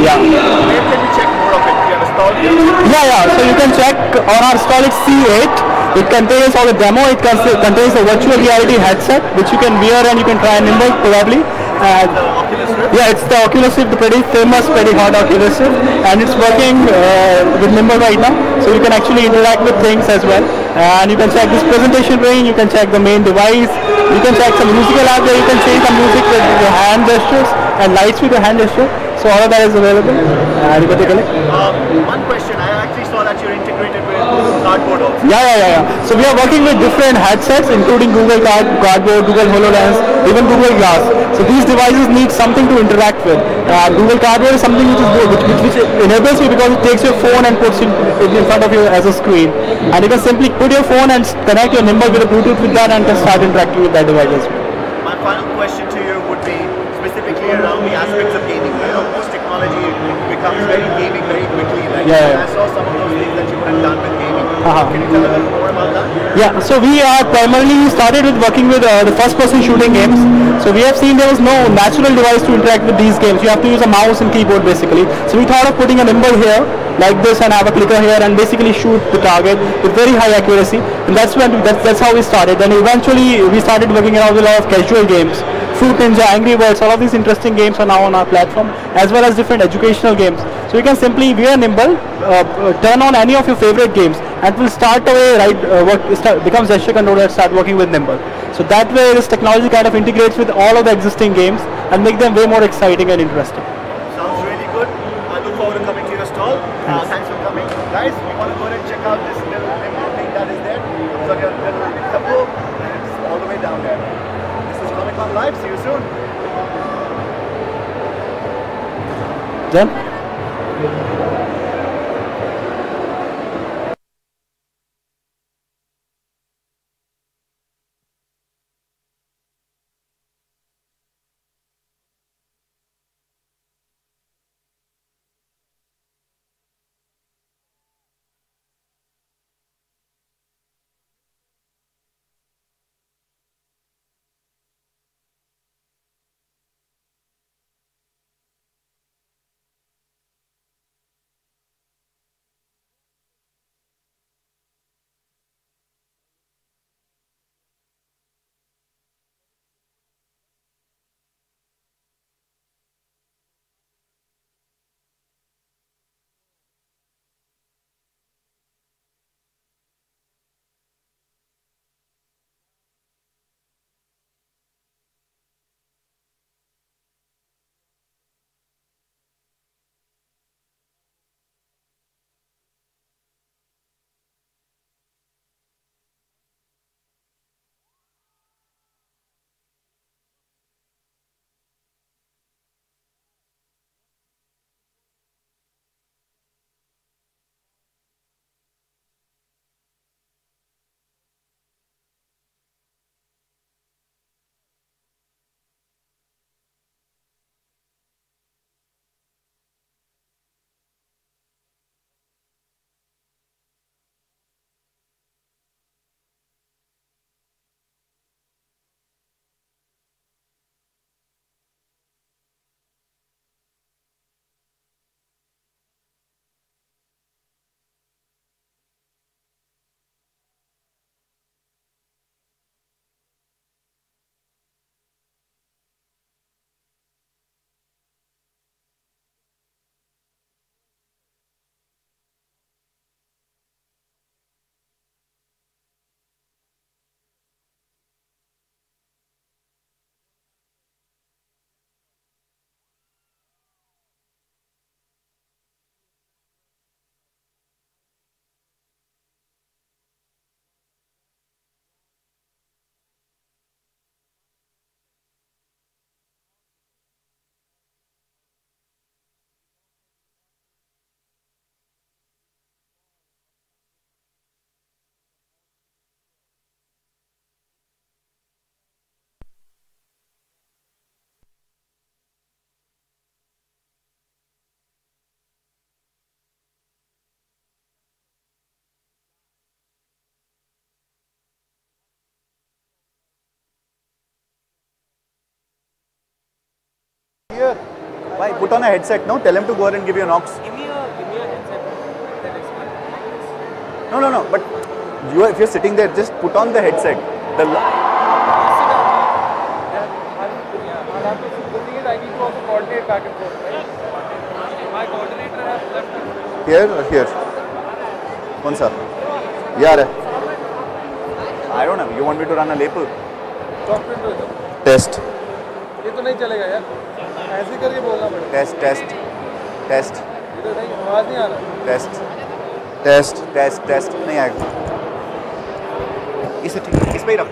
Yeah. Where can we check more of it? Do you have a stall here? Yeah. So you can check on our stall. It's C8. It contains all the demo. It contains the virtual reality headset, which you can wear and you can try Nimble probably. Yeah, it's the Oculus Rift, the pretty famous, pretty hot Oculus Rift, and it's working with Nimble right now. So you can actually interact with things as well. And you can check this presentation ring. You can check the main device. You can check some musical app where you can change the music with your hand gestures and lights with your hand gesture. So all of that is available. You can take a look. One question, I actually saw that you're integrated with Cardboard also. Yeah. So we are working with different headsets, including Google Cardboard, Google HoloLens, even Google Glass. So these devices need something to interact with. Google Cardboard is something which enables you because it takes your phone and puts it in front of you as a screen. And you can simply put your phone and connect your Nimble with a Bluetooth with that and can start interacting with that device as well. My final question question to you would be specifically around the aspects of gaming. You know, most technology becomes very gaming very quickly. Like I saw some of those things that you would have done with gaming. Can you tell a little more about that? Yeah, so we are primarily started with working with the first-person shooting games. So we have seen there was no natural device to interact with these games. You have to use a mouse and keyboard basically. So we thought of putting a nimble here like this and have a clicker here and basically shoot the target with very high accuracy. And that's how we started. And eventually we started working around with a lot of casual games. Fruit Ninja, Angry Birds, all of these interesting games are now on our platform, as well as different educational games. So you can simply, we are nimble, turn on any of your favorite games, and will start away, becomes gesture controller and start working with nimble. So that way this technology kind of integrates with all of the existing games and make them way more exciting and interesting. Sounds really good. I look forward to coming to your stall. Thanks for coming. Guys, we want to go and check out this little nimble thing that is there. So your little couple, and it's all the way down there. Comic-Con Live. See you soon. Done? Here. Why? Put on a headset, no? Tell him to go ahead and give you an aux. Give me a headset. No. But if you're sitting there, just put on the headset. The thing is, I need to also coordinate back and forth, right? My coordinator has left. Here or here? Konsa? Yeah. I don't know. You want me to run a lapel? Talk to him. Test. ये तो नहीं चलेगा यार. ऐसे करके बोलना पड़ेगा. Test. इधर नहीं, आवाज नहीं आ रहा. Test. नहीं आएगा. इस पे ही रख.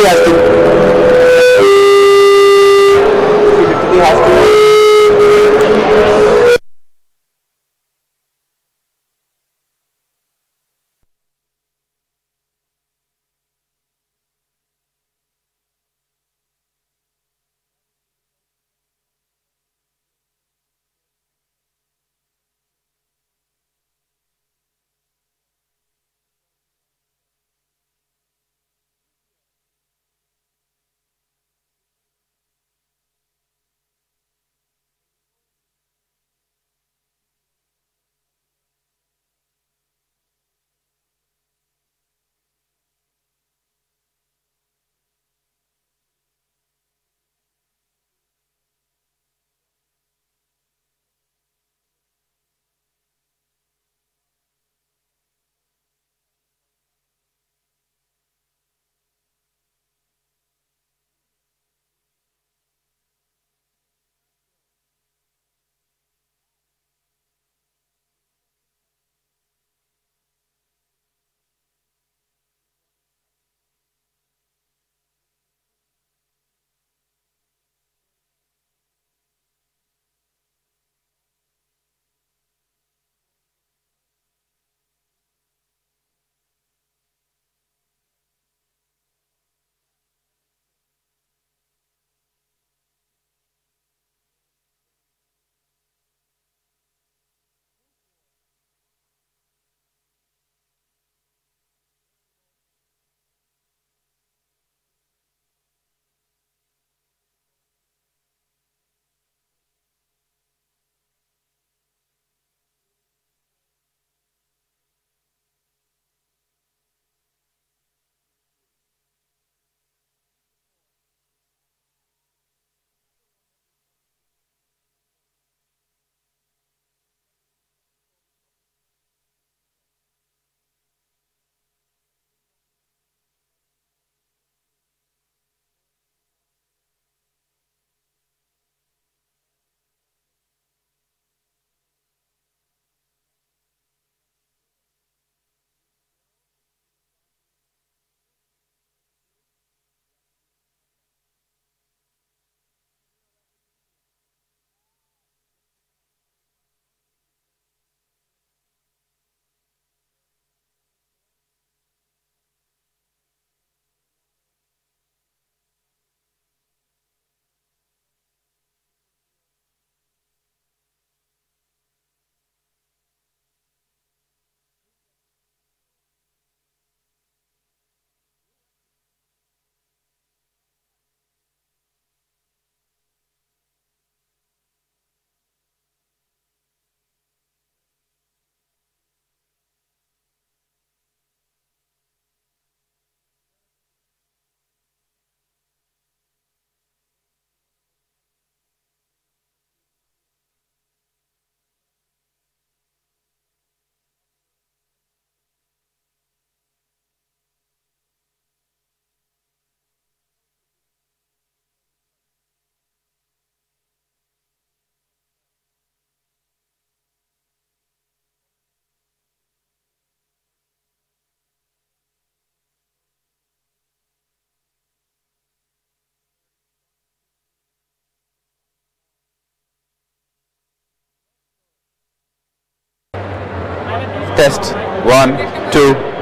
literally has to. He literally has to. Test. 1, 2.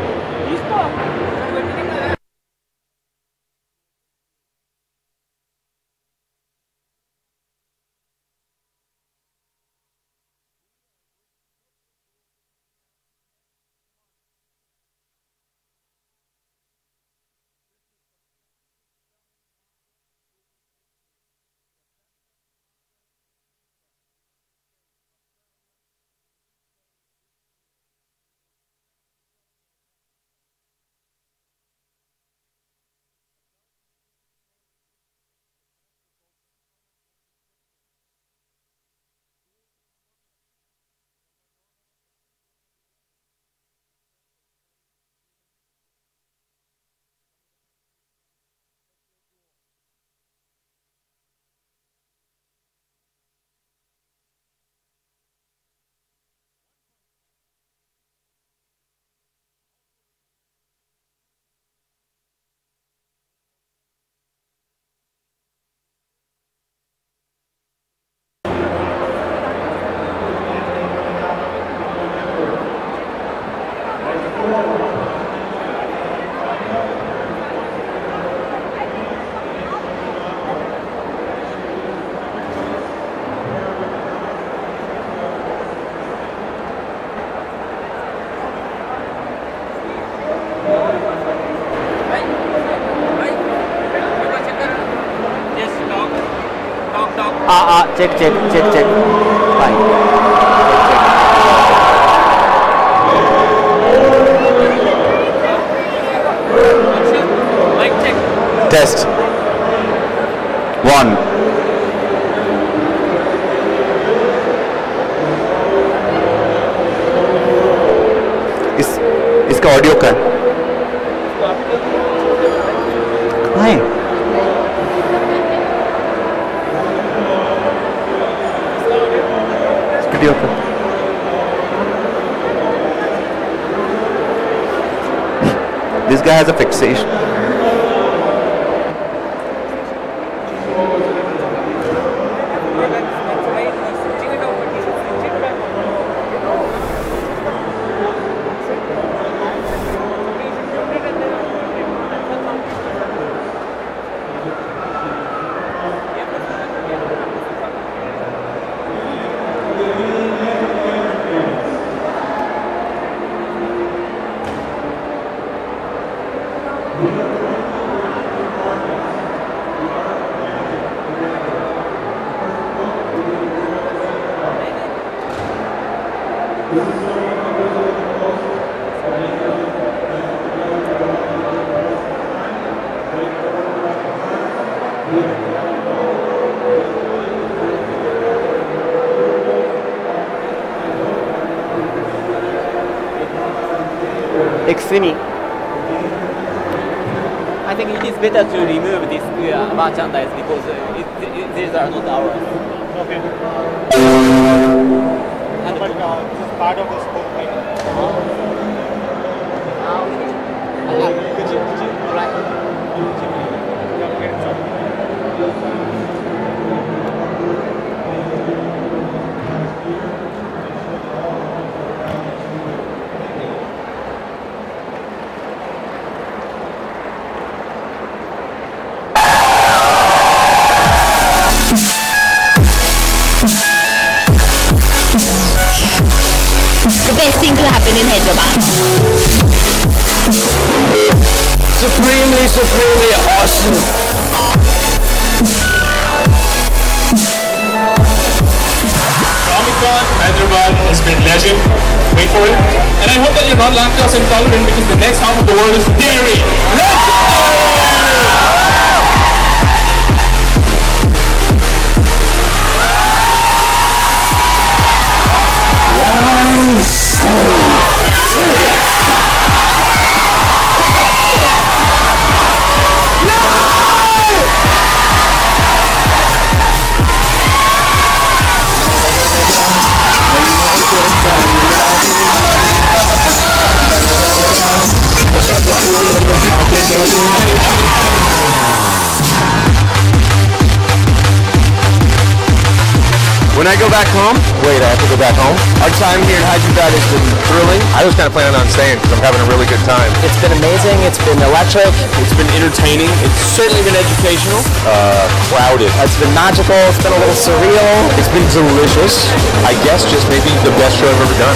check, check, check, check. Fine. Mic check. Test. 1. इसका ऑडियो का है वीडियो का This guy has a fixation. Extreme. I think it is better to remove this merchandise because these are not ours. Okay. And but this is part of the scope, right? The best thing to happen in Hyderabad. Supremely, supremely awesome. Comic-Con Hyderabad has been legend. Wait for it. And I hope that you're not lactose intolerant because the next half of the world is dairy. When I go back home, wait, I have to go back home. Our time here in Hyderabad has been thrilling. I was kind of planning on staying because I'm having a really good time. It's been amazing. It's been electric. It's been entertaining. It's certainly been educational. Crowded. It's been magical. It's been a little surreal. It's been delicious. I guess just maybe the best show I've ever done.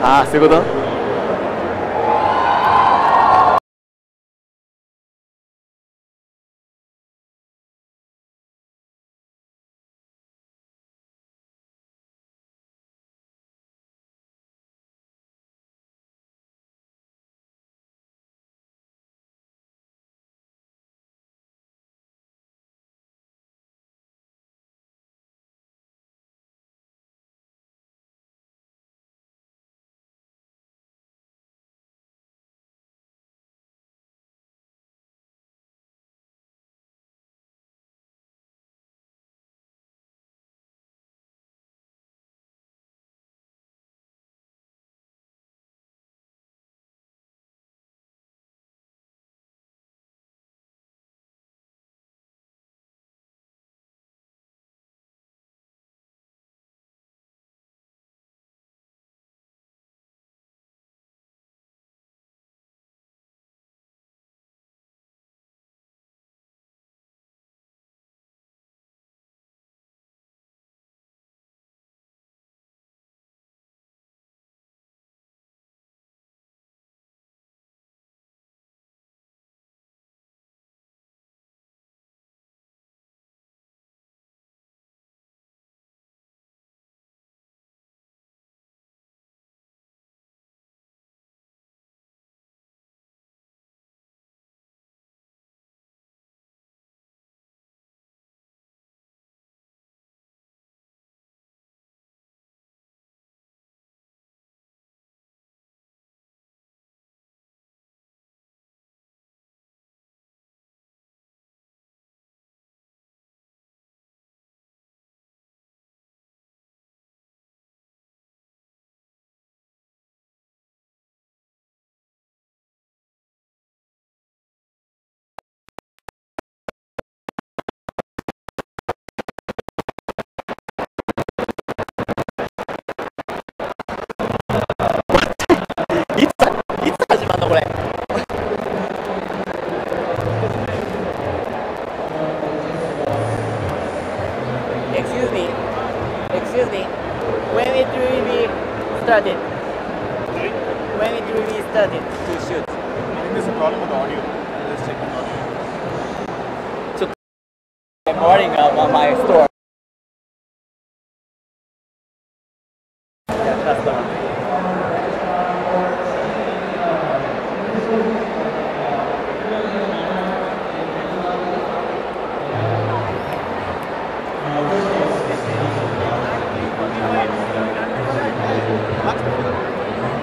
Ah, そういうこと？ started? When it will be started to shoot? I think there's a problem with the audio. Let's check the audio. So I'm boarding on my store. Yeah, that's the one.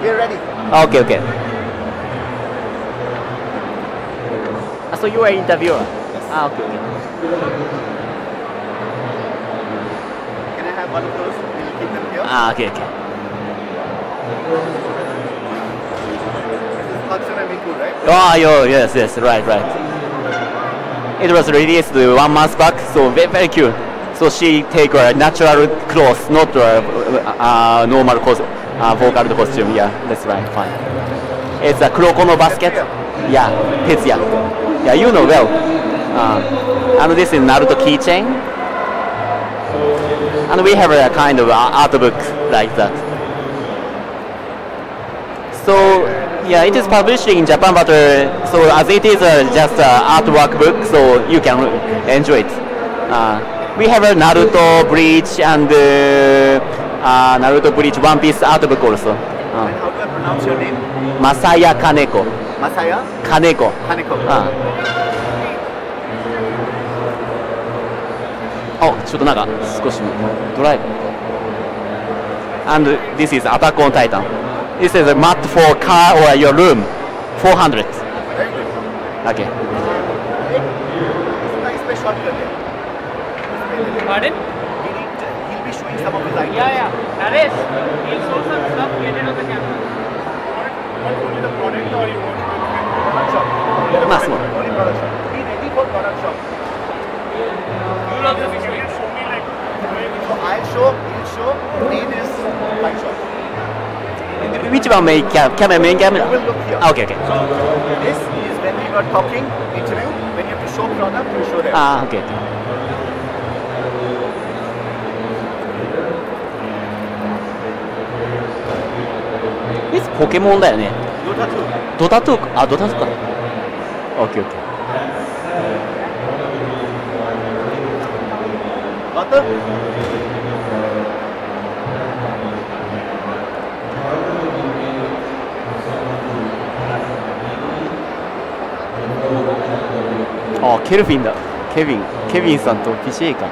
We're ready. Okay, okay. So you are interviewer? Yes. Okay, okay. Can I have one of those? We'll keep them here. Okay, okay. This is Hudson and Miku, right? Oh, yes, yes, right, right. It was released 1 month back, so very, very cute. So she take a natural clothes, not normal vocal costume. Yeah, that's right, fine. It's a Kuroko basket. Yeah, Tetsuya. Yeah, you know well. And this is Naruto keychain. And we have a kind of art book like that. So yeah, it is published in Japan, but so as it is just an artwork book, so you can enjoy it. We have a Naruto Bleach and Naruto Bleach One Piece art book also. And how do I pronounce your name? Masaya Kaneko. Masaya? Kaneko. Kaneko. ちょっとなんか少しドライブ。And this is Attack on Titan. This is a mat for car or your room. 400. Okay. Pardon? He'll be showing some of his items. Yeah, yeah. Naresh, he'll show some stuff related on the camera. Only the product or you want product shop? Only product shop. Be ready for product shop. You'll also be showing. So I'll show, he'll show, main is bike shop. Which one main camera? Main camera? You will look here. Okay, okay. So this is when we were talking, interview, when you have to show product, you show there. Okay. It's Pokemon だよね。ドタ2か。あ、ドタ2か。OK, OK. Butter?ケルフィンだ。ケビンさんと PCA か。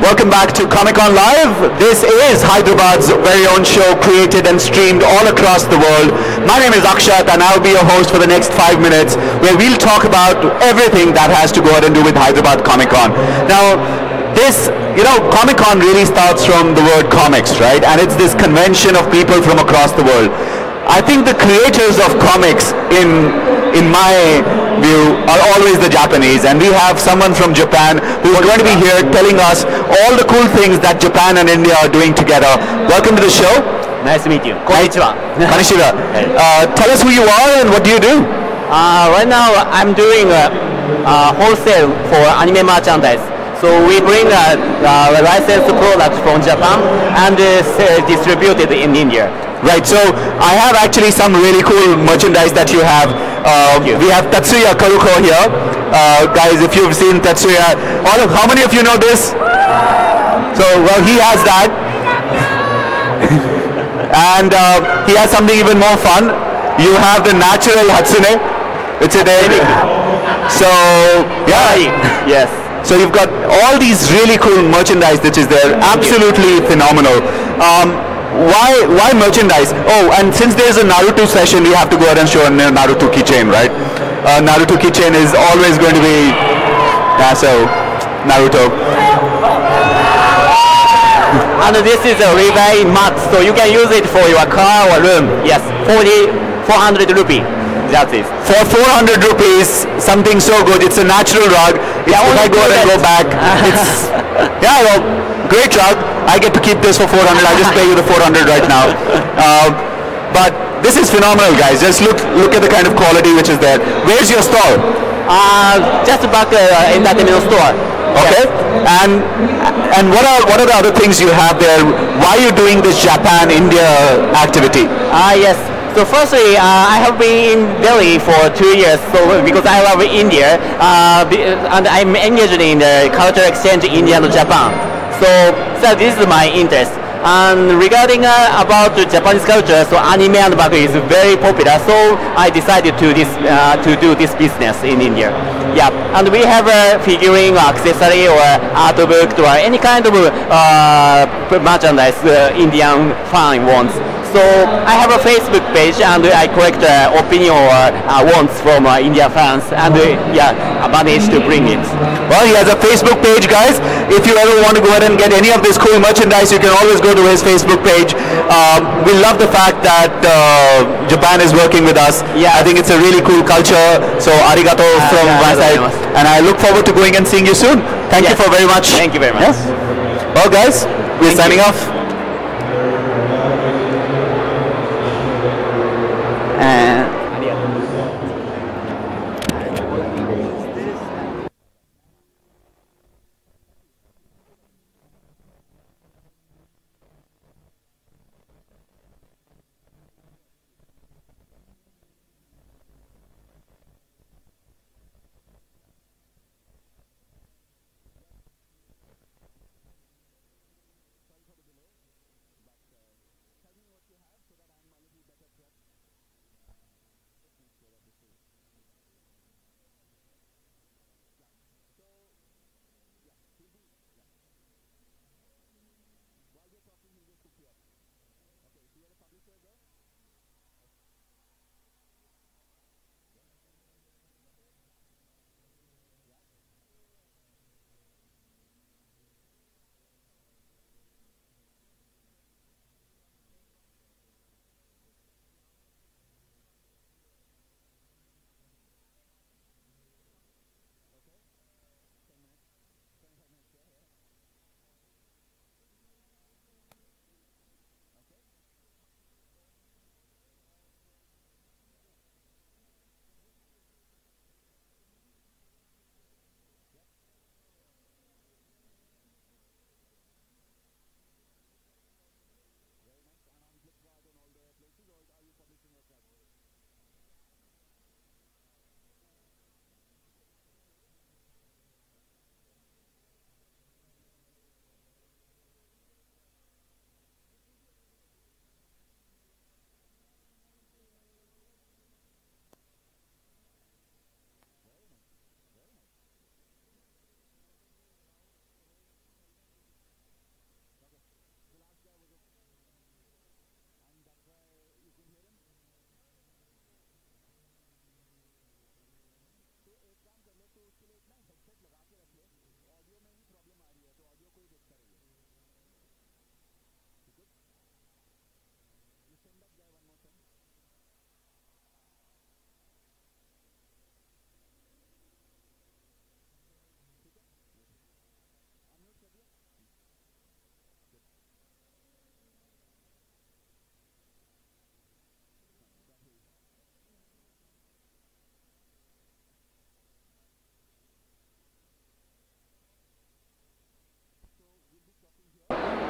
Welcome back to Comic-Con Live. This is Hyderabad's very own show, created and streamed all across the world. My name is Akshat and I'll be your host for the next 5 minutes, where we'll talk about everything that has to go ahead and do with Hyderabad Comic-Con. Now, this, Comic-Con really starts from the word comics, right? And it's this convention of people from across the world. I think the creators of comics, in my view, are always the Japanese, and we have someone from Japan who is going to be here telling us all the cool things that Japan and India are doing together. Welcome to the show. Nice to meet you. Konnichiwa. Konnichiwa. Tell us who you are and what do you do? Right now I'm doing wholesale for anime merchandise. So we bring licensed products from Japan and distribute it in India. Right, so I have actually some really cool merchandise that you have. We have Tetsuya Karuko here. Guys, if you've seen Tetsuya, how many of you know this? So, well, he has that. And he has something even more fun. You have the natural Hatsune. It's a day. So, yeah. Yes. So you've got all these really cool merchandise that is there. Absolutely phenomenal. why merchandise? Oh, and since there's a Naruto session, we have to go ahead and show a Naruto keychain, right? Naruto keychain is always going to be, yeah, so Naruto. And this is a rebuy mat, so you can use it for your car or room. Yes, 400 rupee. That's it. For 400 rupees, something so good. It's a natural rug. If I go ahead and go back, it's yeah, well, great rug. I get to keep this for 400. I just pay you the 400 right now. But this is phenomenal, guys. Just look at the kind of quality which is there. Where's your stall? Just back in that middle store. Okay. Yes. And what are the other things you have there? Why are you doing this Japan-India activity? Yes. So firstly, I have been in Delhi for 2 years, so because I love India, and I'm engaged in the cultural exchange in India and Japan. So this is my interest. And regarding about the Japanese culture, so anime and manga is very popular. So I decided to do this business in India. Yeah, and we have a figurine, or accessory, or art book, or any kind of merchandise Indian fan wants. So I have a Facebook page, and I collect opinion or wants from India fans, and yeah, I managed to bring it. Well, he has a Facebook page, guys. If you ever want to go ahead and get any of this cool merchandise, you can always go to his Facebook page. We love the fact that Japan is working with us. Yeah. I think it's a really cool culture. So arigato from my side, and I look forward to going and seeing you soon. Thank you for very much. Thank you very much. Yes. Well, guys, we're signing off.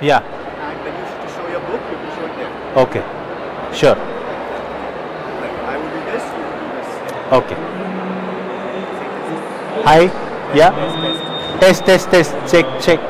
Yeah. And when you show your book, you can show it there. Okay. Sure. Like, I will do this, you will do this. Okay. Hi. Yeah. Test. Check.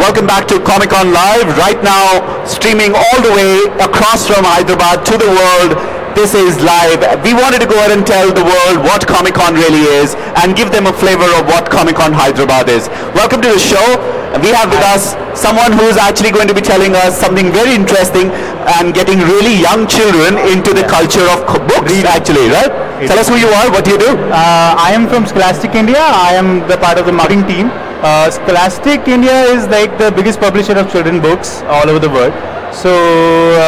Welcome back to Comic Con Live. Right now, streaming all the way across from Hyderabad to the world. This is live. We wanted to go ahead and tell the world what Comic Con really is and give them a flavor of what Comic Con Hyderabad is. Welcome to the show. We have with us someone who is actually going to be telling us something very interesting and getting really young children into the culture of books, actually, right? Tell us who you are, what do you do? I am from Scholastic India. I am the part of the marketing team. Scholastic India is like the biggest publisher of children books all over the world. So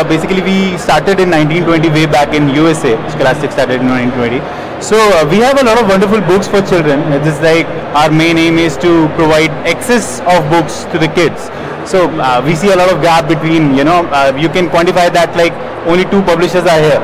basically we started in 1920 way back in USA. Scholastic started in 1920. So we have a lot of wonderful books for children. It is like our main aim is to provide access of books to the kids. So we see a lot of gap between, you know, you can quantify that like only 2 publishers are here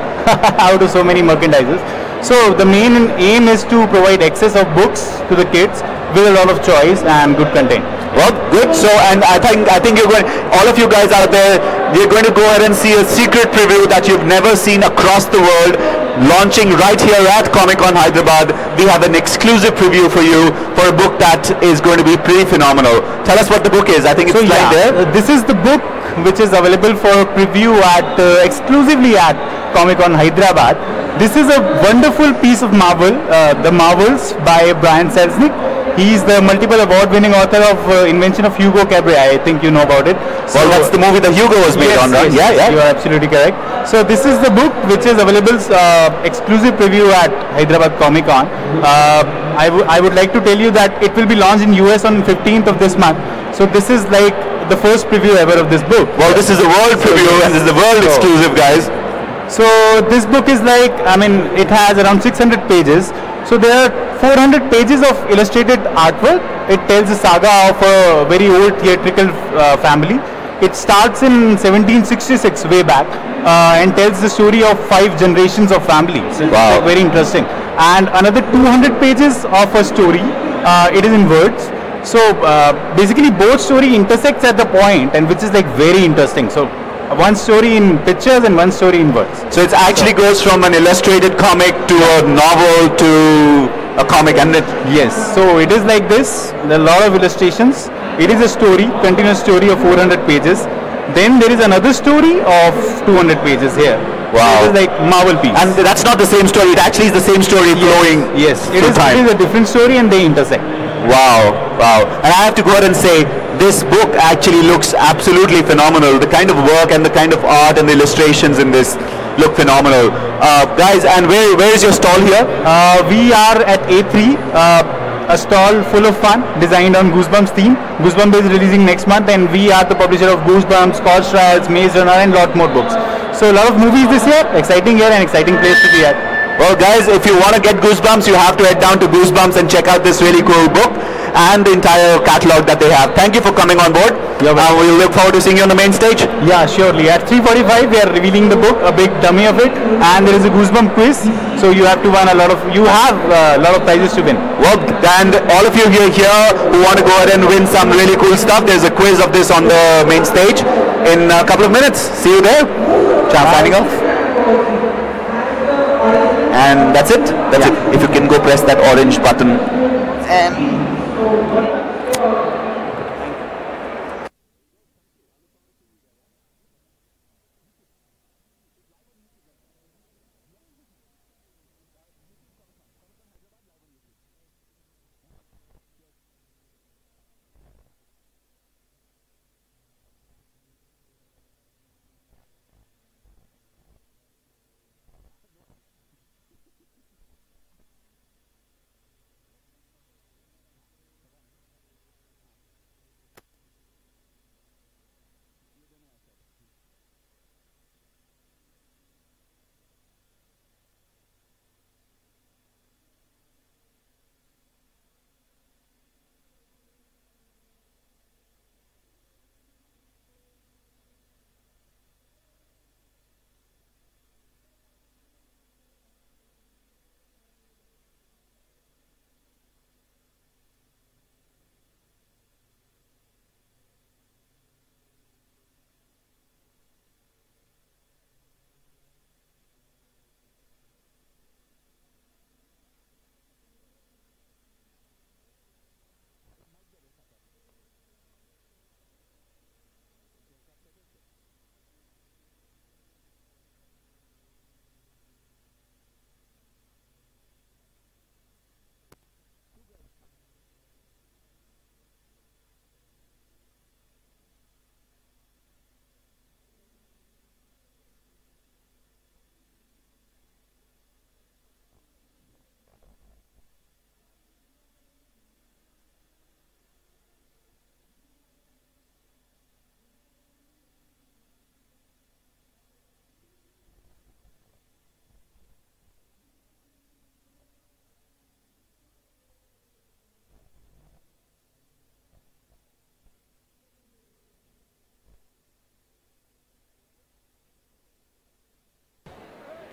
out of so many merchandisers. So the main aim is to provide access of books to the kids with a lot of choice and good content. Well, good. So, and I think you're going, all of you guys out there, you're going to go ahead and see a secret preview that you've never seen across the world, launching right here at Comic Con Hyderabad. We have an exclusive preview for you for a book that is going to be pretty phenomenal. Tell us what the book is. I think it's right there. This is the book which is available for preview at exclusively at Comic Con Hyderabad. This is a wonderful piece of Marvel, The Marvels by Brian Selznick. He is the multiple award-winning author of Invention of Hugo Cabret. I think you know about it. So, well, that's the movie that Hugo was made on, right? Yes, you are absolutely correct. So this is the book which is available exclusive preview at Hyderabad Comic Con. I would like to tell you that it will be launched in US on 15th of this month. So this is like the first preview ever of this book. Well, this is a world preview and this is the world exclusive, guys. So this book is like, I mean, it has around 600 pages. So there are 400 pages of illustrated artwork. It tells the saga of a very old theatrical family. It starts in 1766 way back and tells the story of 5 generations of families. It's like very interesting. And another 200 pages of a story. It is in words. So basically both story intersects at the point, and which is like very interesting. So one story in pictures and one story in words. So it actually goes from an illustrated comic to a novel to a comic, and yes. So it is like this. There are a lot of illustrations. It is a story, continuous story of 400 pages. Then there is another story of 200 pages here. Wow. So it is like Marvel piece. And that's not the same story. It actually is the same story flowing. Yes. It is a different story and they intersect. Wow. Wow. And I have to go ahead and say, this book actually looks absolutely phenomenal. The kind of work and the kind of art and the illustrations in this look phenomenal. Guys, and where is your stall here? We are at A3, a stall full of fun, designed on Goosebumps theme. Goosebumps is releasing next month, and we are the publisher of Goosebumps, Scorch Trials, Maze Runner, and lot more books. So a lot of movies this year, exciting year and exciting place to be at. Well, guys, if you want to get Goosebumps, you have to head down to Goosebumps and check out this really cool book and the entire catalog that they have. Thank you for coming on board. We look forward to seeing you on the main stage. Yeah, surely. At 3:45, we are revealing the book, a big dummy of it, and there is a Goosebump quiz. So you have to win a lot of. You have a lot of prizes to win. Well, and all of you here who want to go ahead and win some really cool stuff, there's a quiz of this on the main stage in a couple of minutes. See you there. Cham signing off. And that's it. That's it. If you can go press that orange button.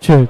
check.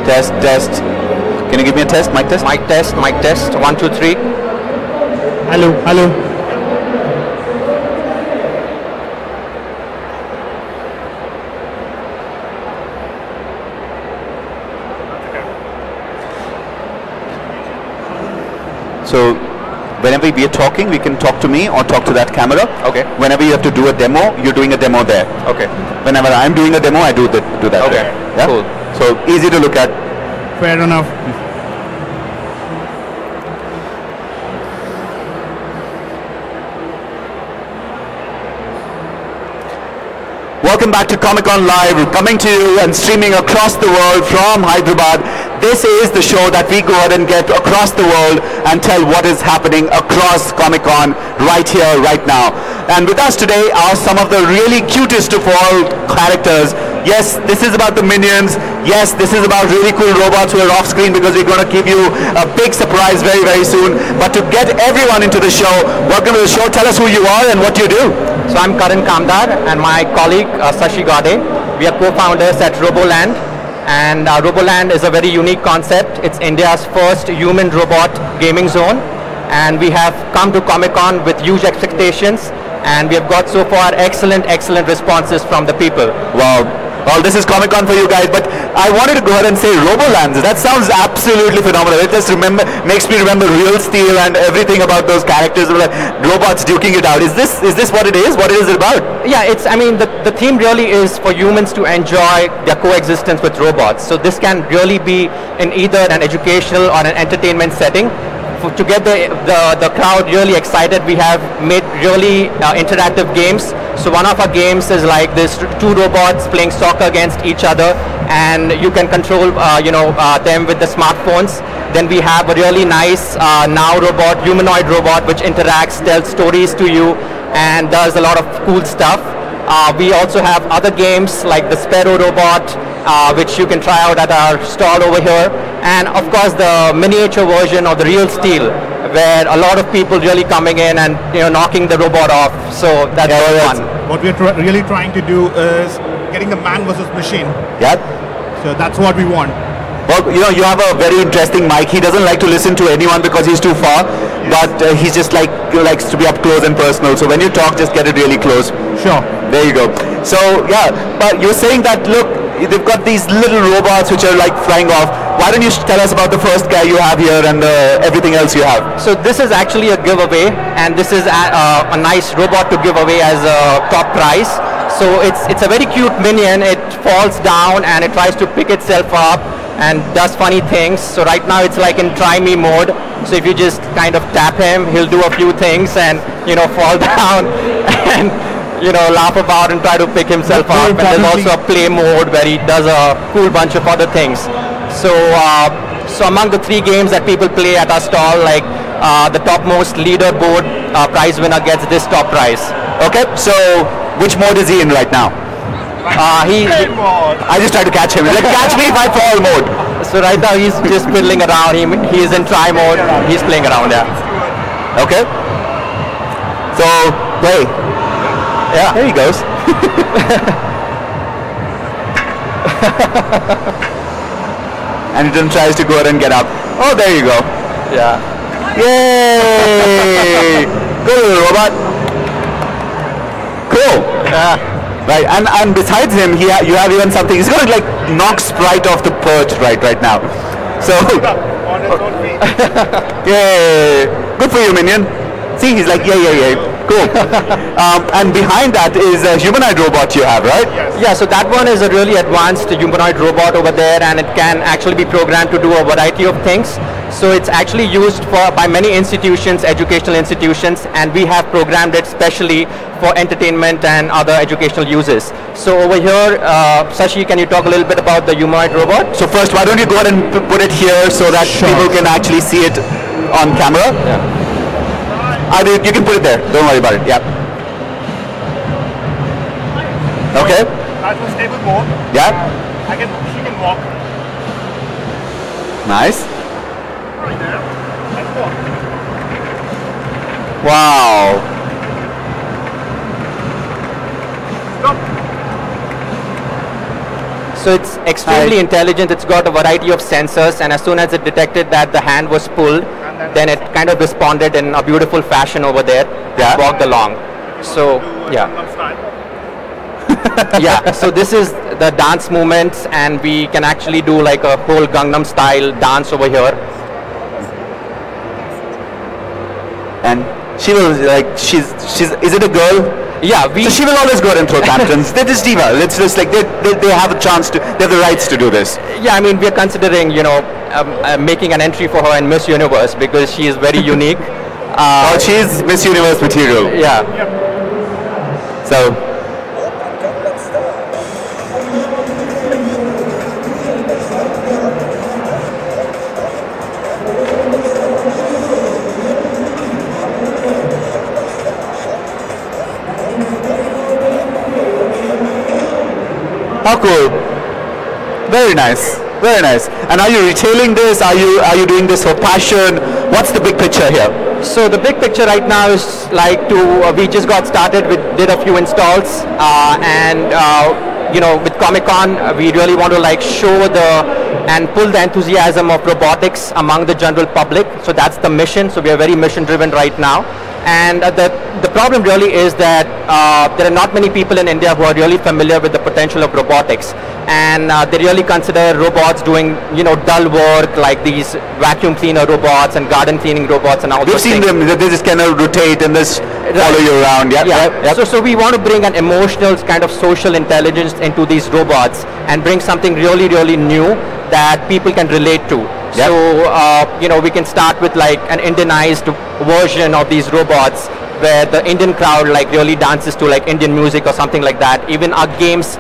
Test, test. Can you give me a test? Mic test? Mic test, mic test. 1, 2, 3. Hello, hello. So whenever we are talking, we can talk to me or talk to that camera. Okay. Whenever you have to do a demo, you're doing a demo there. Okay. Whenever I'm doing a demo, I do that. Okay. There. Yeah? Cool. So easy to look at. Fair enough. Welcome back to Comic-Con Live. We're coming to you and streaming across the world from Hyderabad. This is the show that we go ahead and get across the world and tell what is happening across Comic-Con right here, right now. And with us today are some of the really cutest of all characters. Yes, this is about the Minions. Yes, this is about really cool robots who are off screen because we're going to give you a big surprise very, very soon. But to get everyone into the show, welcome to the show. Tell us who you are and what you do. So I'm Karan Kamdar and my colleague Sashi Gade. We are co-founders at Roboland. And Roboland is a very unique concept. It's India's first human robot gaming zone. And we have come to Comic-Con with huge expectations. And we have got so far excellent responses from the people. Wow. Well, this is Comic-Con for you guys, but I wanted to go ahead and say Robolands. That sounds absolutely phenomenal. It just makes me remember Real Steel and everything about those characters, like robots duking it out. Is this what it is? What is it about? Yeah, the theme really is for humans to enjoy their coexistence with robots. So this can really be in either an educational or an entertainment setting. To get the crowd really excited, we have made really interactive games. So one of our games is like this: two robots playing soccer against each other, and you can control them with the smartphones. Then we have a really nice now robot, humanoid robot, which interacts, tells stories to you, and does a lot of cool stuff. We also have other games like the Sparrow robot, which you can try out at our stall over here, and of course the miniature version of the Real Steel, where a lot of people really coming in and knocking the robot off. So that's fun. What we're really trying to do is getting the man versus machine. Yeah. So that's what we want. Well, you have a very interesting mic. He doesn't like to listen to anyone because he's too far, but he's just likes to be up close and personal. So when you talk, just get it really close. Sure. There you go. So yeah, but you're saying that, look, they've got these little robots which are like flying off. Why don't you tell us about the first guy you have here and everything else you have? So this is actually a giveaway, and this is a nice robot to give away as a top prize. So it's a very cute minion. It falls down and it tries to pick itself up and does funny things. So right now it's like in try me mode. So if you just kind of tap him, he'll do a few things and fall down and laugh about and try to pick himself up. And there's also a play mode where he does a cool bunch of other things. So among the 3 games that people play at our stall, like the topmost leaderboard prize winner gets this top prize. Okay, so which mode is he in right now? I just tried to catch him. Like, catch me if I fall mode. So right now he's just fiddling around. He's in try mode. He's playing around there. Okay. So play. Yeah. There he goes. And he then tries to go ahead and get up. Oh, there you go. Yeah. Yay! Cool, robot. Cool. Yeah. Right, and besides him, you have even something. He's going to like knock Sprite off the perch right now. So, yay! Good for you, minion. See, he's like yay. Cool. And behind that is a humanoid robot you have, right? Yes. Yeah. So that one is a really advanced humanoid robot over there, and it can actually be programmed to do a variety of things. So it's actually used by many institutions, educational institutions, and we have programmed it specially for entertainment and other educational uses. So over here, Sashi, can you talk a little bit about the humanoid robot? So first, why don't you go ahead and put it here so that people can actually see it on camera? Yeah. You can put it there. Don't worry about it. Yeah. Okay. That's the stable mode. Yeah. She can walk. Nice. Right there. Let's walk. Wow. Stop. So it's extremely intelligent. It's got a variety of sensors, and as soon as it detected that the hand was pulled, then it kind of responded in a beautiful fashion over there and walked along. So yeah. Yeah, so this is the dance movements, and we can actually do like a whole Gangnam style dance over here. And she was like, she's is it a girl? Yeah, so she will always go out and throw tantrums. They're just diva. It's just like they have a chance to, they have the rights to do this. Yeah, I mean, we're considering, you know, making an entry for her in Miss Universe because she is very unique. Oh, she's Miss Universe material. Yeah. So. How cool! Very nice, very nice. And are you retailing this? Are you doing this for passion? What's the big picture here? So the big picture right now is like we just got started with did a few installs, and you know, with Comic-Con we really want to like show and pull the enthusiasm of robotics among the general public. So that's the mission. So we are very mission driven right now. And the problem really is that there are not many people in India who are really familiar with the potential of robotics, and they really consider robots doing, you know, dull work like these vacuum cleaner robots and garden cleaning robots and all those things. We've seen them; they just kind of rotate and just follow you around. Yeah. So we want to bring an emotional kind of social intelligence into these robots and bring something really, really new that people can relate to. So, you know, we can start with like an Indianized version of these robots where the Indian crowd like really dances to like Indian music or something like that. Even our games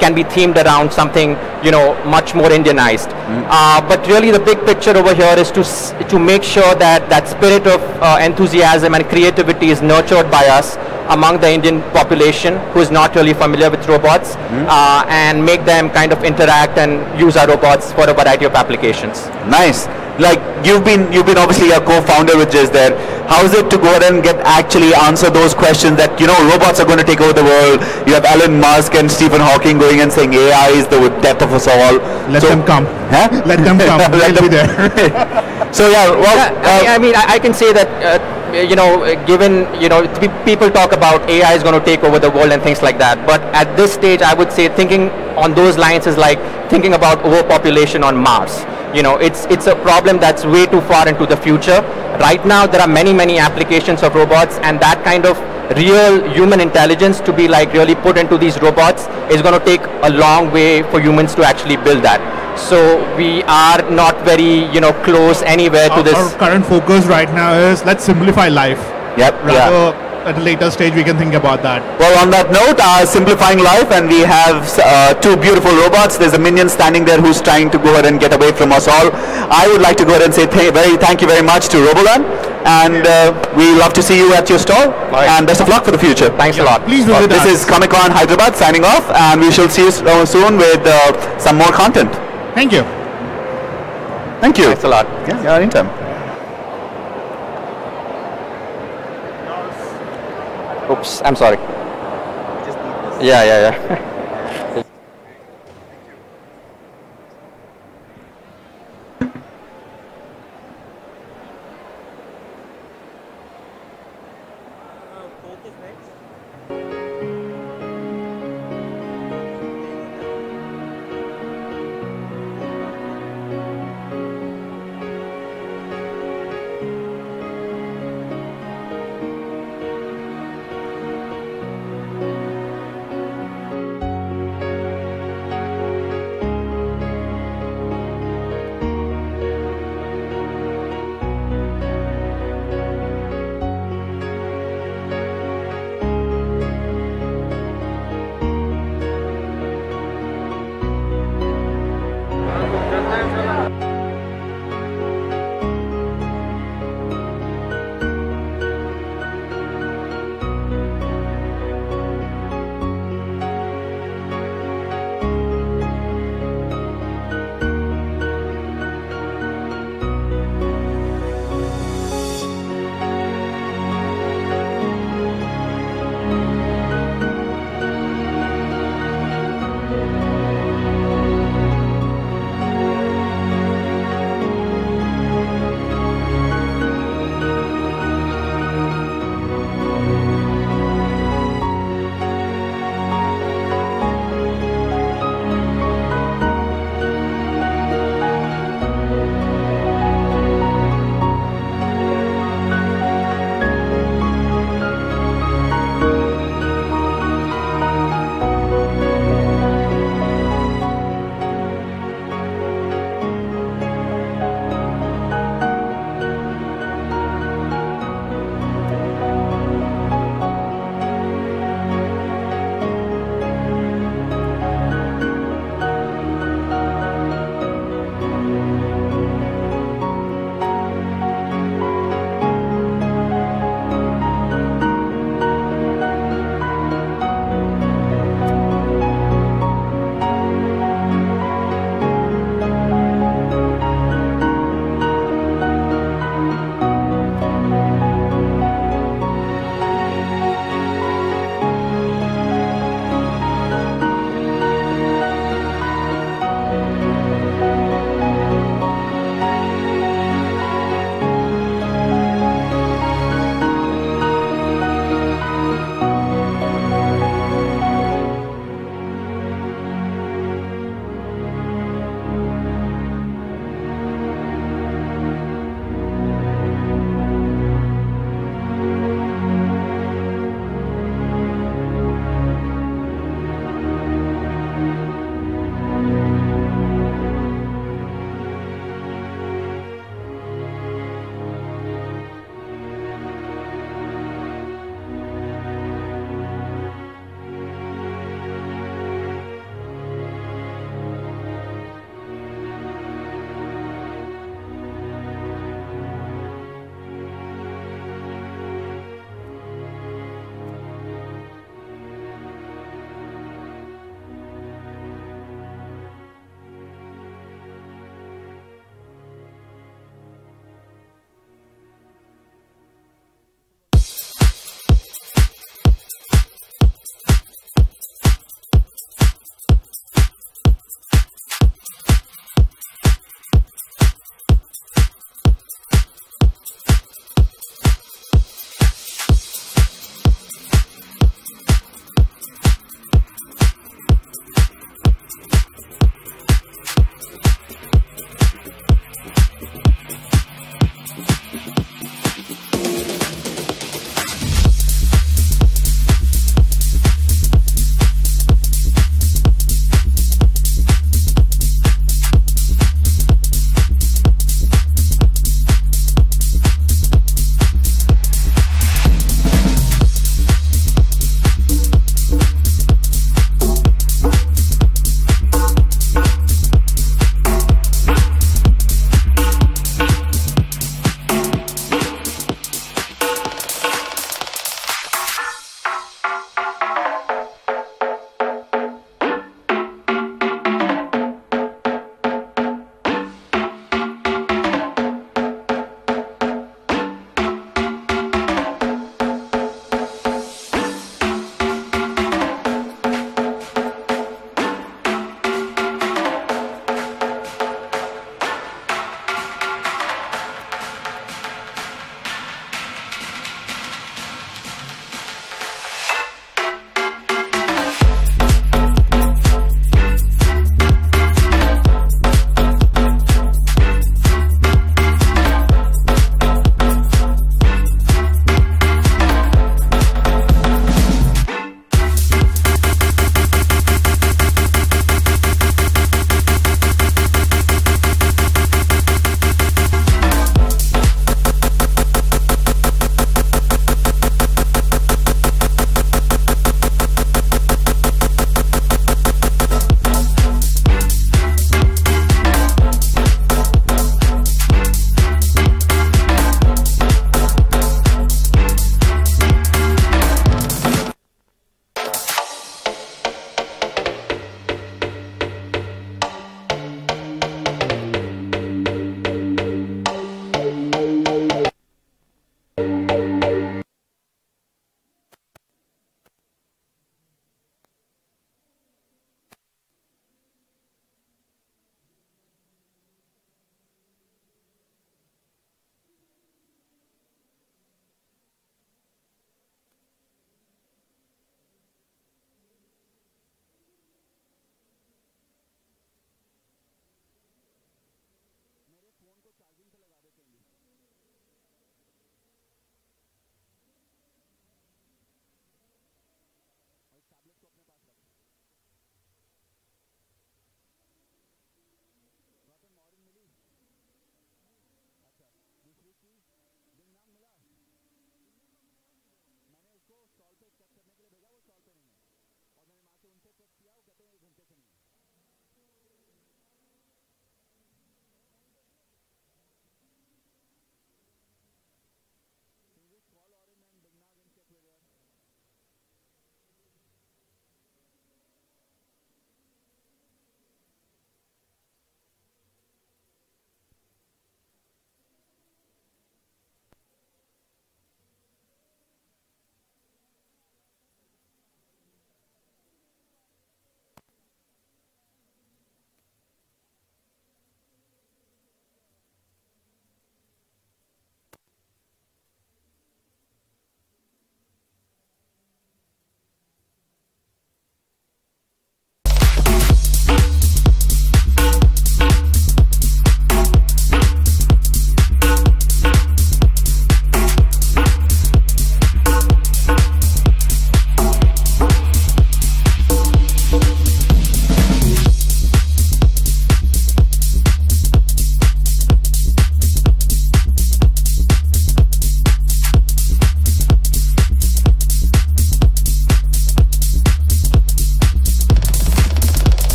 can be themed around something, you know, much more Indianized. But really the big picture over here is to make sure that that spirit of enthusiasm and creativity is nurtured by us among the Indian population who is not really familiar with robots, and make them kind of interact and use our robots for a variety of applications. Nice. Like you've been obviously a co-founder with Just There. How is it to go ahead and actually answer those questions that, you know, robots are going to take over the world? You have Elon Musk and Stephen Hawking going and saying AI is the death of us all. Let them come. Huh? Let them come. Let them be there. So yeah, well, I mean, I can say that, you know, given, you know, people talk about AI is going to take over the world and things like that. But at this stage, I would say thinking on those lines is like thinking about overpopulation on Mars. You know, it's a problem that's way too far into the future. Right now, there are many applications of robots, and that kind of real human intelligence to be like really put into these robots is going to take a long way for humans to actually build that. So we are not very, you know, close anywhere to this. Our current focus right now is let's simplify life. Yep. Rather, at a later stage, we can think about that. Well, on that note, simplifying life, and we have two beautiful robots. There's a minion standing there who's trying to go ahead and get away from us all. I would like to go ahead and say thank you very much to Roboland, and we love to see you at your stall. And best of luck for the future. Thanks a lot. Please visit us. This is Comic-Con Hyderabad signing off, and we shall see you soon with some more content. Thank you. Thank you. Thanks a lot. Yeah, anytime. Oops, I'm sorry. Yeah.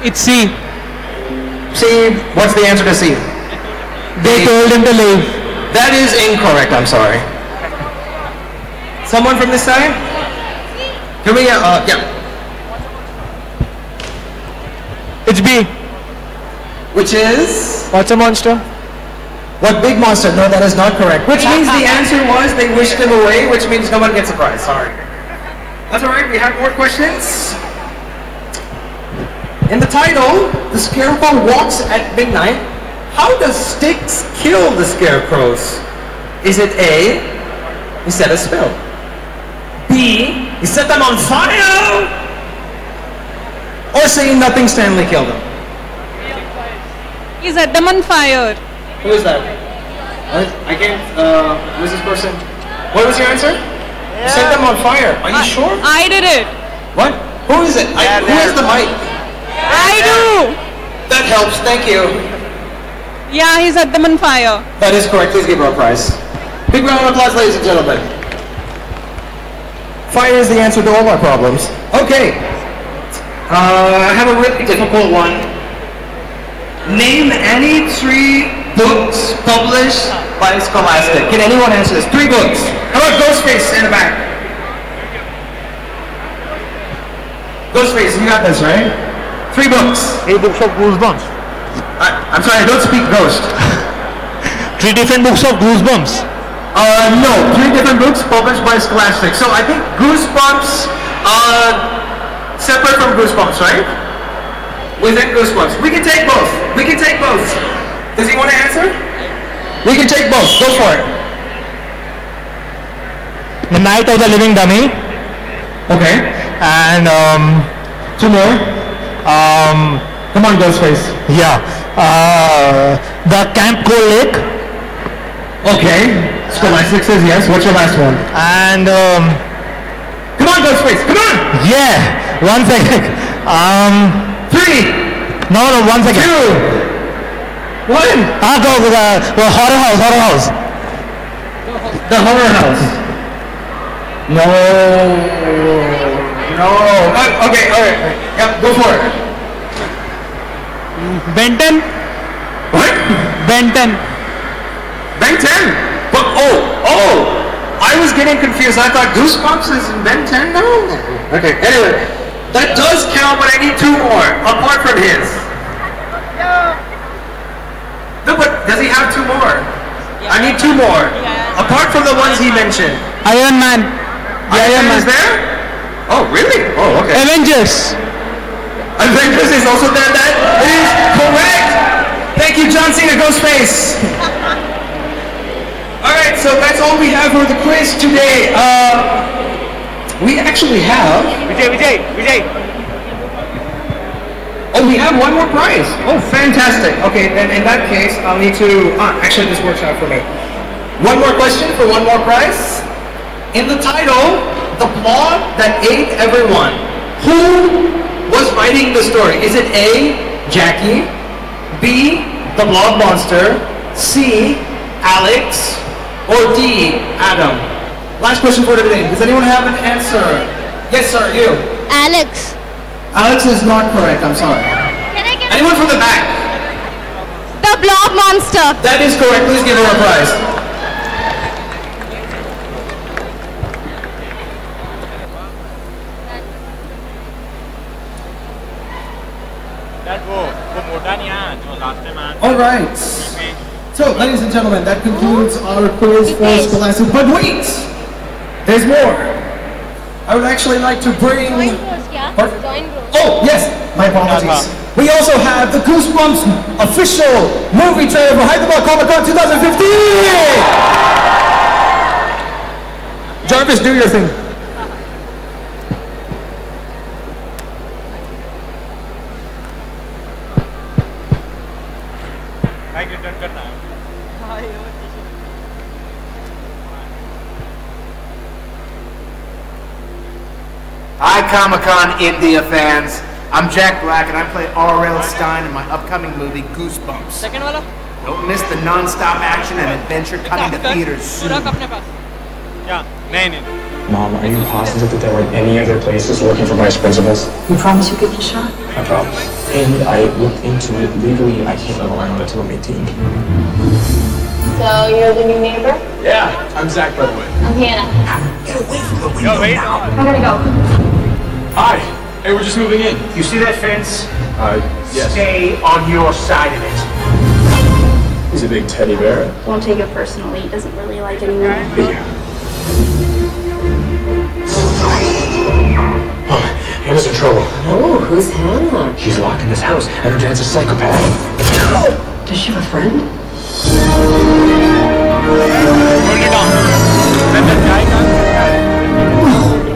It's C. C, what's the answer to C? They told him to leave. That is incorrect, I'm sorry. Someone from this side? Can we, yeah. It's B. Which is? What's a monster? What big monster? No, that is not correct. Which means the answer was they wished him away, which means no one gets a prize. Sorry. That's alright, we have more questions. In the title, the Scarecrow walks at midnight. How does Styx kill the scarecrows? Is it A, he set a spell? B, he set them on fire? Or C, nothing Stanley killed them? He set them on fire. Who is that? I can't, who is this person? What was your answer? You set them on fire. Are you sure? I did it. What? Who is it? Who has the mic? I do. That helps, thank you. Yeah, he set them on fire. That is correct, please give her a prize. Big round of applause, ladies and gentlemen. Fire is the answer to all our problems. Okay. I have a really difficult one. Name any 3 books published by Scholastic. Can anyone answer this? 3 books. How about Ghostface in the back? Ghostface, you got this, right? 3 books. 3 books of Goosebumps. I'm sorry, I don't speak Ghost. 3 different books of Goosebumps. No, 3 different books published by Scholastic. So I think Goosebumps, separate from Goosebumps, right? Within Goosebumps. We can take both. We can take both. Does he want to answer? We can take both. Go for it. The Night of the Living Dummy. Okay. And 2 more. Come on, Ghostface. Yeah. The Camp Cold Lake. Okay. Scholastic says yes. What's your last one? And come on, Ghostface. Come on. Yeah. 1 second. 3. No, 1 second. 2. 1. Go the Horror House. Horror House. The Horror House. No. No. Okay. All right. Yeah. Go for it. Benton. What? Benton. Ben 10? But, I was getting confused. I thought Goosebumps is in Ben 10 now? Okay, anyway. That does count, but I need 2 more, apart from his. No, but does he have 2 more? I need 2 more, apart from the ones he mentioned. Iron Man. Iron Man is there? Oh, really? Oh, okay. Avengers. Avengers is also there. That is correct. Thank you, John Cena, Ghostface. Alright, so that's all we have for the quiz today. We actually have... Vijay. Oh, we have 1 more prize. Oh, fantastic. Okay, then in that case, I'll need to... actually, this works out for me. 1 more question for 1 more prize. In the title, the plot that ate everyone. Who was writing the story? Is it A, Jackie, B, the Blob Monster, C, Alex, or D, Adam? Last question for today. Does anyone have an answer? Yes, sir, you. Alex. Alex is not correct, I'm sorry. Anyone from the back? The Blob Monster. That is correct. Please give her a prize. All right. So, ladies and gentlemen, that concludes our quiz for Scholastic. But wait! There's more. I would actually like to bring... Oh, yes! My apologies. We also have the Goosebumps official movie trailer for Hyderabad Comic-Con 2015! Jarvis, do your thing. Hi, Comicconindia fans. I'm Jack Black, and I play R.L. Stein in my upcoming movie, Goosebumps. Don't miss the non-stop action and adventure coming to theaters soon. Yeah, नहीं Mom, are you positive that there weren't any other places looking for vice principals? You promise you'll give it a shot? I promise. And I looked into it legally. I can't live around until I'm 18. So you're the new neighbor? Yeah, I'm Zach, by the way. I'm Hannah. Get away from the window now. I gotta go. Hi. Hey, we're just moving in. You see that fence? Yes. Stay on your side of it. He's a big teddy bear. Don't take it personally. He doesn't really like anyone. Hannah's in trouble. Oh, who's Hannah? She's locked in this house, and her dad's a psychopath. Does she have a friend?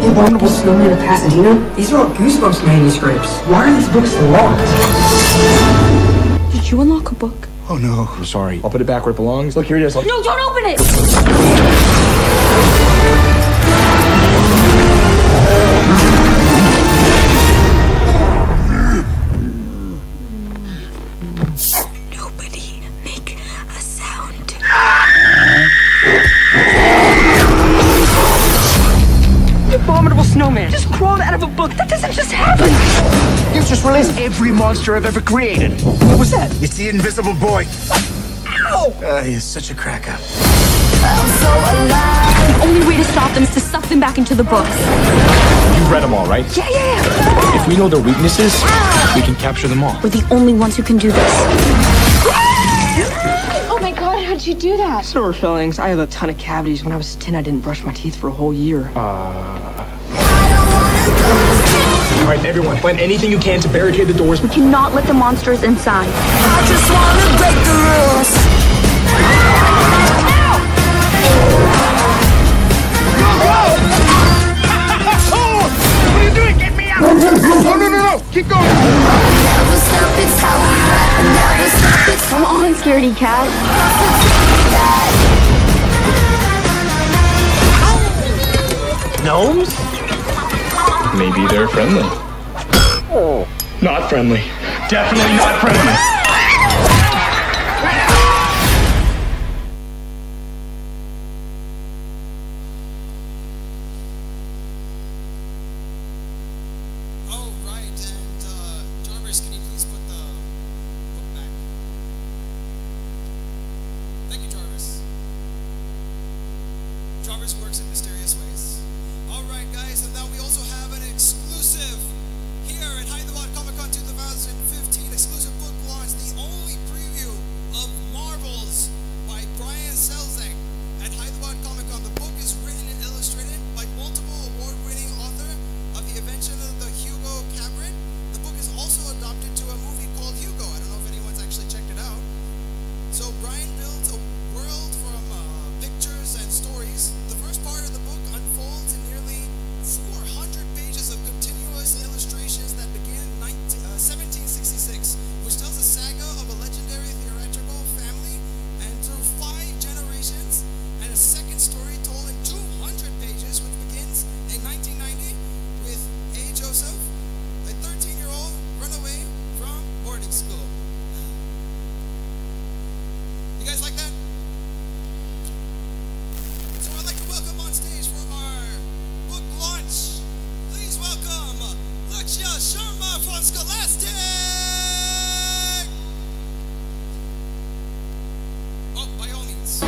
The Abominable Snowman of Pasadena? These are all Goosebumps manuscripts. Why are these books locked? Did you unlock a book? Oh no, I'm sorry. I'll put it back where it belongs. Look, here it is. No, don't open it! Nobody make a sound. The Abominable Snowman just crawled out of a book. That doesn't just happen. You've just released every monster I've ever created. What was that? It's the Invisible Boy. He's such a crack up. The only way to stop them is to suck them back into the books. You've read them all, right? Yeah. If we know their weaknesses, we can capture them all. We're the only ones who can do this. Oh my god, how'd you do that? Sore fillings. I had a ton of cavities. When I was 10, I didn't brush my teeth for a whole year. All right, everyone, find anything you can to barricade the doors. We cannot let the monsters inside. I just wanna break the rules. What are you doing? Get me out! No! Keep going! Come on, scaredy cat. Gnomes? Maybe they're friendly. Oh. Not friendly. Definitely not friendly. Works in mysterious ways. Alright guys, and now we also have an exclusive here at Hyderabad Comic-Con 2015 exclusive book launch, the only preview of Marvels by Brian Selznick at Hyderabad Comic-Con. The book is written and illustrated by multiple award-winning author of the invention of the Hugo Cabret. The book is also adapted to a movie called Hugo. I don't know if anyone's actually checked it out. So Brian builds a world from pictures and stories. The first part of the book unfolds in nearly 400 pages of continuous illustrations that begin in 1766, which tells the saga of a legendary theatrical family and through 5 generations, and a second story told in 200 pages, which begins in 1990 with A. Joseph, a 13-year-old runaway from boarding school. You guys like that? So I'd like to welcome on stage for our book launch. Please welcome Lakshya Sharma from Scholastic! Oh, by all means.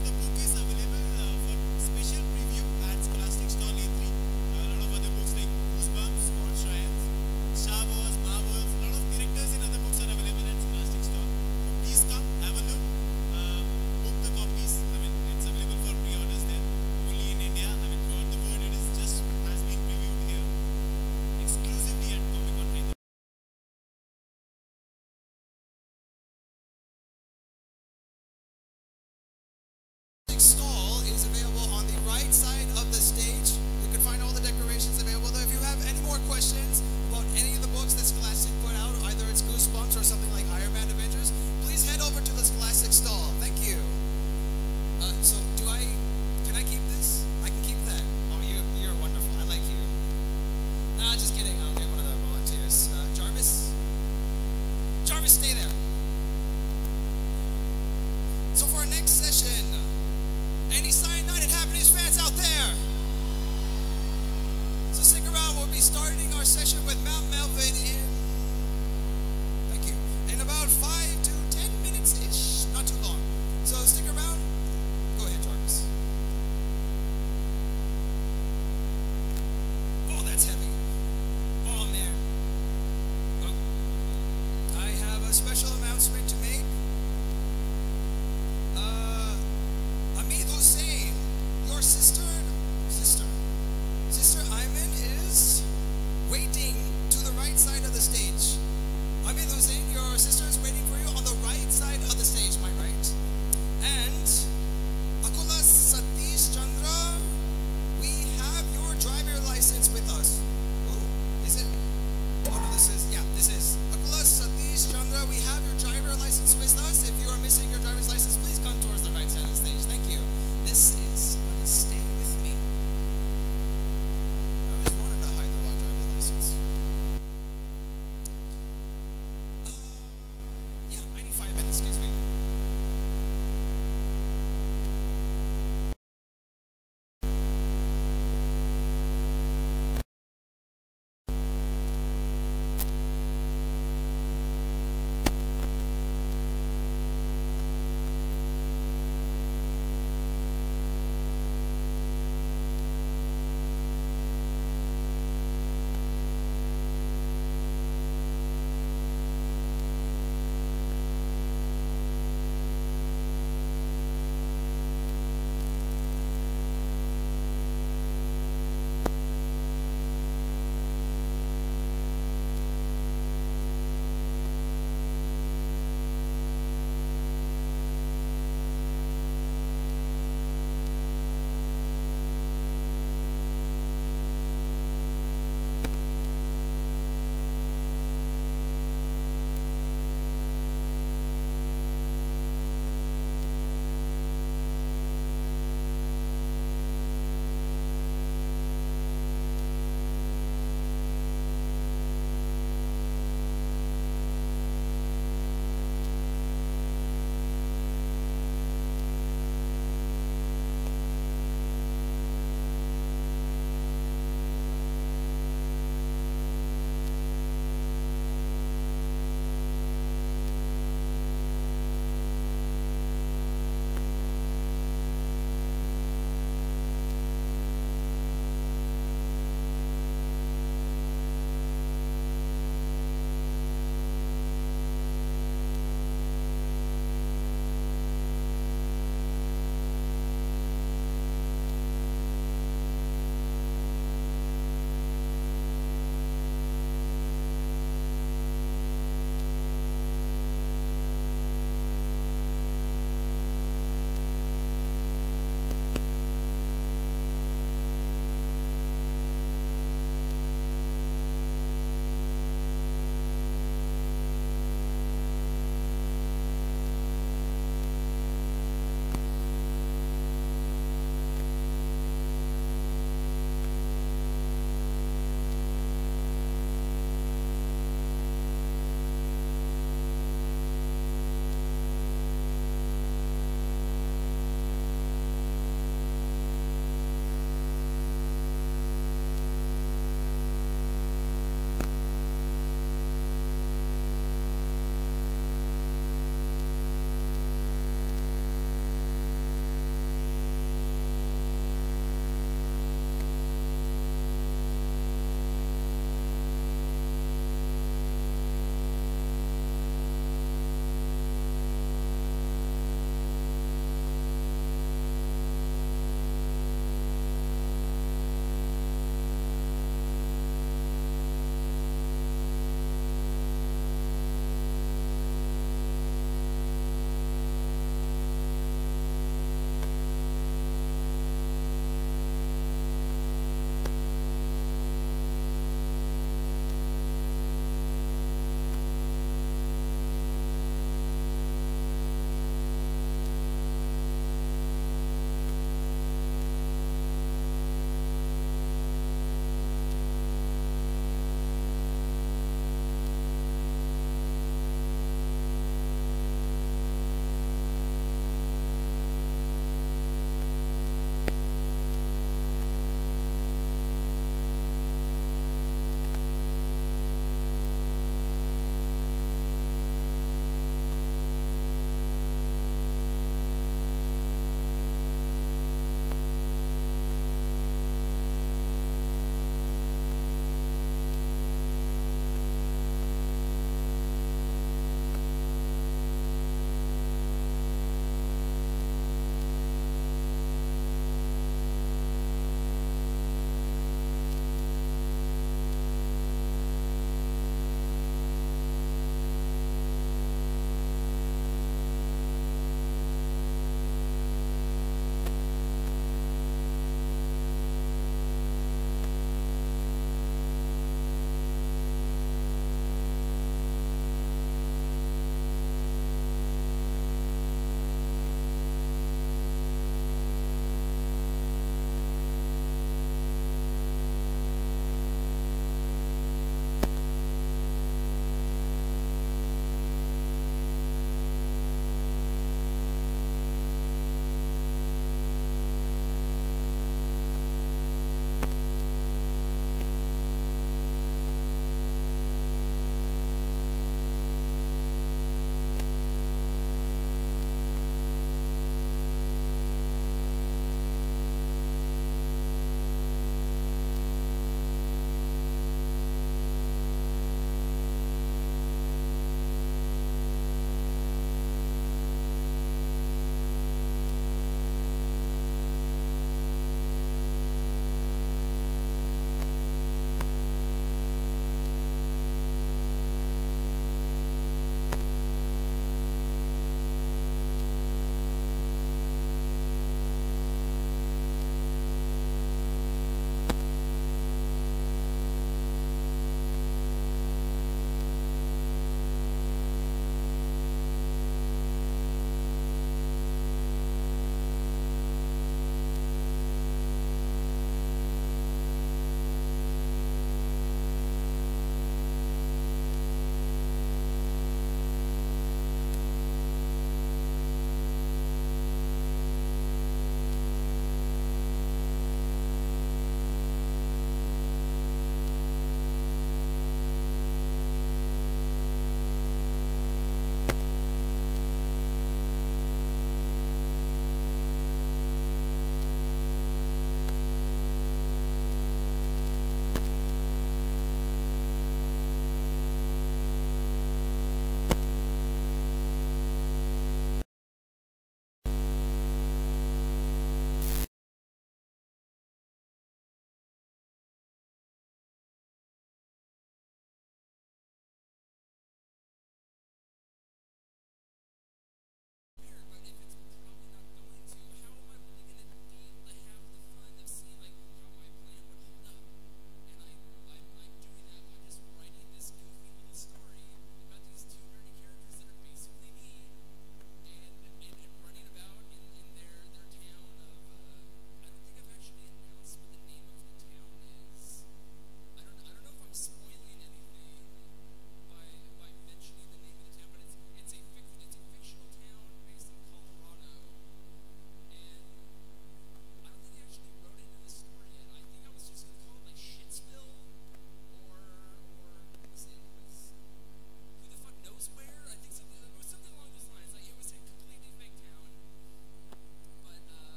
The book is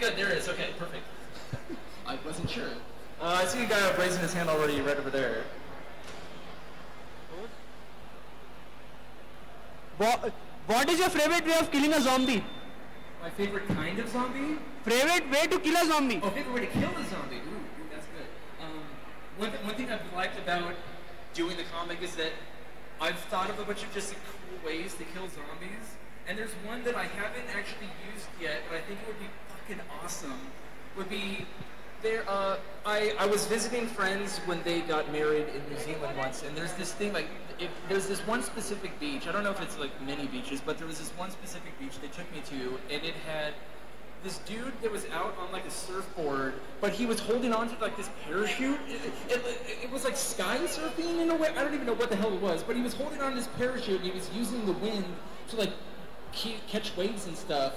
good. There it is. Okay, perfect. I wasn't sure. I see a guy raising his hand already right over there. What is your favorite way of killing a zombie? My favorite kind of zombie? Favorite way to kill a zombie? Oh, favorite way to kill a zombie. Ooh, that's good. One thing I've liked about doing the comic is that I've thought of a bunch of just cool ways to kill zombies. And there's one that I haven't actually used yet, but I think it would be fucking awesome. Would be there. I was visiting friends when they got married in New Zealand once, and there's this thing like there's this one specific beach. I don't know if it's like many beaches, but there was this one specific beach they took me to, and it had this dude that was out on like a surfboard, but he was holding on to like this parachute. It was like sky surfing in a way. I don't even know what the hell it was, but he was holding on this parachute and he was using the wind to like catch waves and stuff.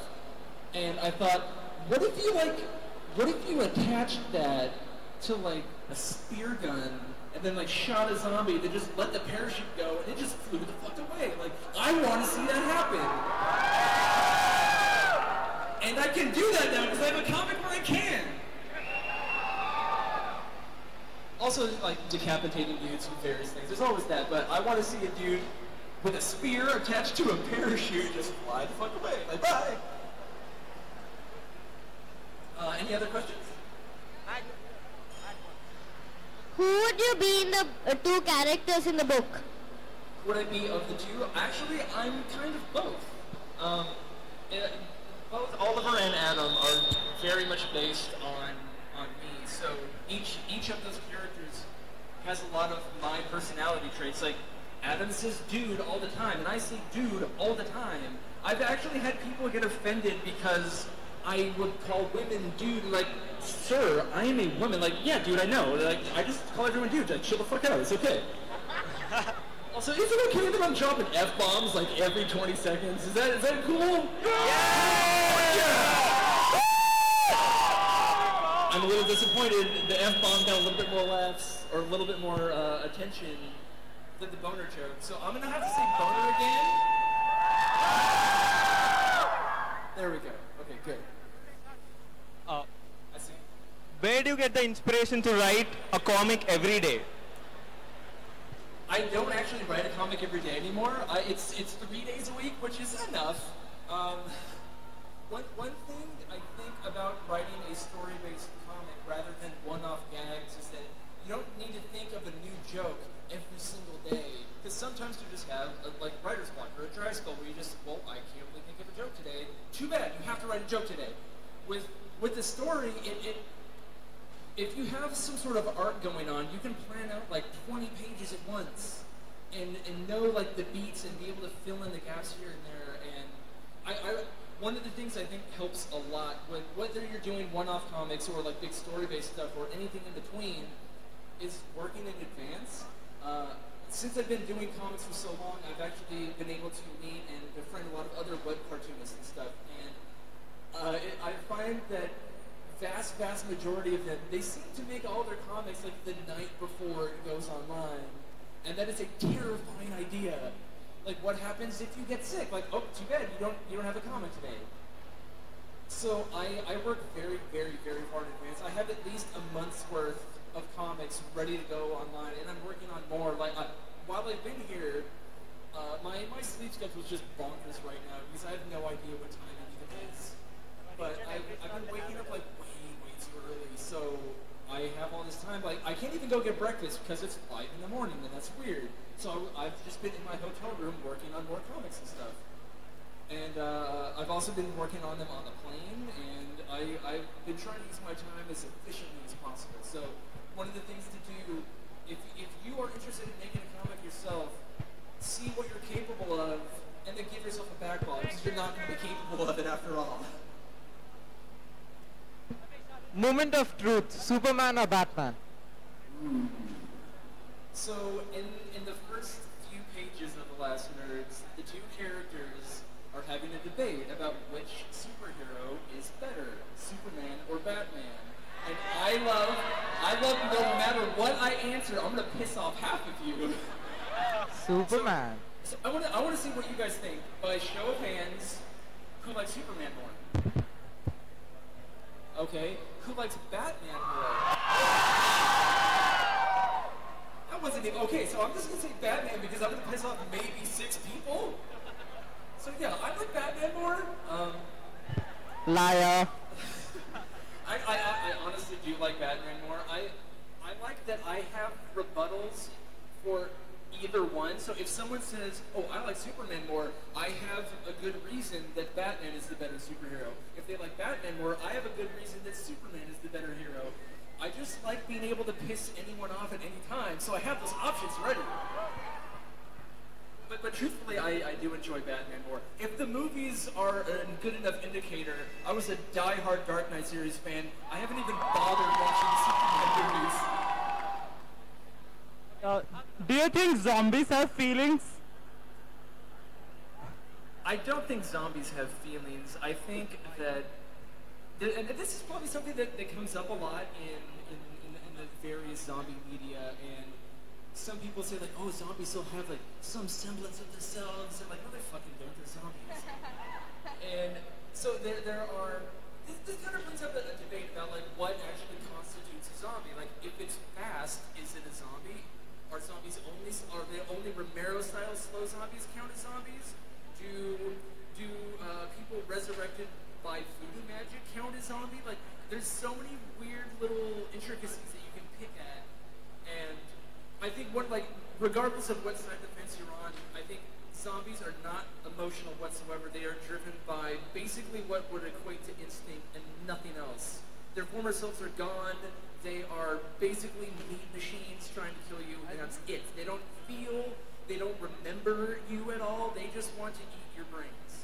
And I thought, what if you attached that to like a spear gun and then like shot a zombie that just let the parachute go and it just flew the fuck away? Like, I want to see that happen. And I can do that now because I have a comic where I can. Also, like decapitating dudes and various things. There's always that, but I want to see a dude with a spear attached to a parachute just fly the fuck away. Like, bye. Any other questions? Who would you be in the two characters in the book? Would I be of the two? Actually, I'm kind of both. Both Oliver and Adam are very much based on me. So each of those characters has a lot of my personality traits. Like Adam says dude all the time, and I say dude all the time. I've actually had people get offended because I would call women dude, like, sir, I am a woman. Like, yeah, dude, I know. Like, I just call everyone dude. Like, chill the fuck out. It's okay. Also, is it okay that I'm dropping F-bombs like every 20 seconds? Is that cool? Yeah! I'm a little disappointed. The F-bomb got a little bit more laughs, or a little bit more attention than the boner joke. So I'm gonna have to say boner again. There we go. Okay, good. I see. Where do you get the inspiration to write a comic every day? I don't actually write a comic every day anymore. It's 3 days a week, which is enough. One thing I think about writing a story-based comic rather than one-off gags is that you don't need to think of a new joke every single day. Because sometimes you just have a writer's block or a dry spell where you just, well, I can't really think of a joke today. Too bad, you have to write a joke today. With the story, if you have some sort of arc going on, you can plan out like 20 pages at once and know like the beats and be able to fill in the gaps here and there. And one of the things I think helps a lot with whether you're doing one-off comics or like big story-based stuff or anything in between is working in advance. Since I've been doing comics for so long, I've actually been able to meet and befriend a lot of other web cartoonists and stuff. And I find that vast majority of them, they seem to make all their comics like the night before it goes online. And that is a terrifying idea. Like, what happens if you get sick? Like, oh, too bad, you don't have a comic today. So I work very far in advance. I have at least a month's worth of comics ready to go online, and I'm working on more. Like, while I've been here, my sleep schedule is just bonkers right now because I have no idea what time it even is. But I've been waking up like way too early, so I have all this time. Like, I can't even go get breakfast because it's 5 in the morning, and that's weird. So I've just been in my hotel room working on more comics and stuff. And I've also been working on them on the plane, and I've been trying to use my time as efficiently as possible. So one of the things to do, if you are interested in making a comic yourself, see what you're capable of, and then give yourself a backlog, because you're not going to be capable of it after all. Moment of truth, Superman or Batman? So in the first few pages of The Last Nerds, the two characters are having a debate about which superhero is better, Superman or Batman. And I love no matter what I answer, I'm gonna piss off half of you. Superman. So I wanna see what you guys think. By show of hands, who likes Superman more? Okay, who likes Batman more? That wasn't even, okay, so I'm just gonna say Batman because I'm gonna piss off maybe 6 people. So yeah, I like Batman more. Liar. I honestly do like Batman more. I like that I have rebuttals for either one. So if someone says, oh, I like Superman more, I have a good reason that Batman is the better superhero. If they like Batman more, I have a good reason that Superman is the better hero. I just like being able to piss anyone off at any time, so I have those options ready. But truthfully, I do enjoy Batman more. If the movies are a good enough indicator, I was a die-hard Dark Knight series fan. I haven't even bothered watching Superman movies. Do you think zombies have feelings? I don't think zombies have feelings. I think that, and this is probably something that comes up a lot in the various zombie media, and some people say like, oh, zombies still have like some semblance of themselves, and like, no, they fucking don't, they're zombies. And so there are, this kind of brings up a debate about like what actually constitutes a zombie. Like, if it's fast, is it a zombie? Are the only Romero-style slow zombies count as zombies? Do people resurrected by voodoo magic count as zombie? Like, there's so many weird little intricacies that you can pick at, and I think regardless of what side of the fence you're on, I think zombies are not emotional whatsoever. They are driven by basically what would equate to instinct and nothing else. Their former selves are gone. They are basically meat machines trying to kill you, and that's it. They don't feel, they don't remember you at all. They just want to eat your brains.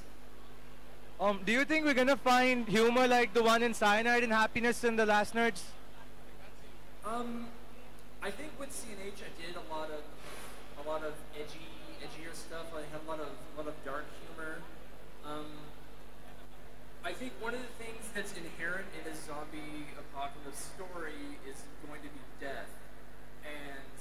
Do you think we're gonna find humor like the one in Cyanide and Happiness in The Last Nerds? I think with CNH I did a lot of edgier stuff. I had a lot of dark humor. I think one of the things that's inherent in a zombie apocalypse story is going to be death. And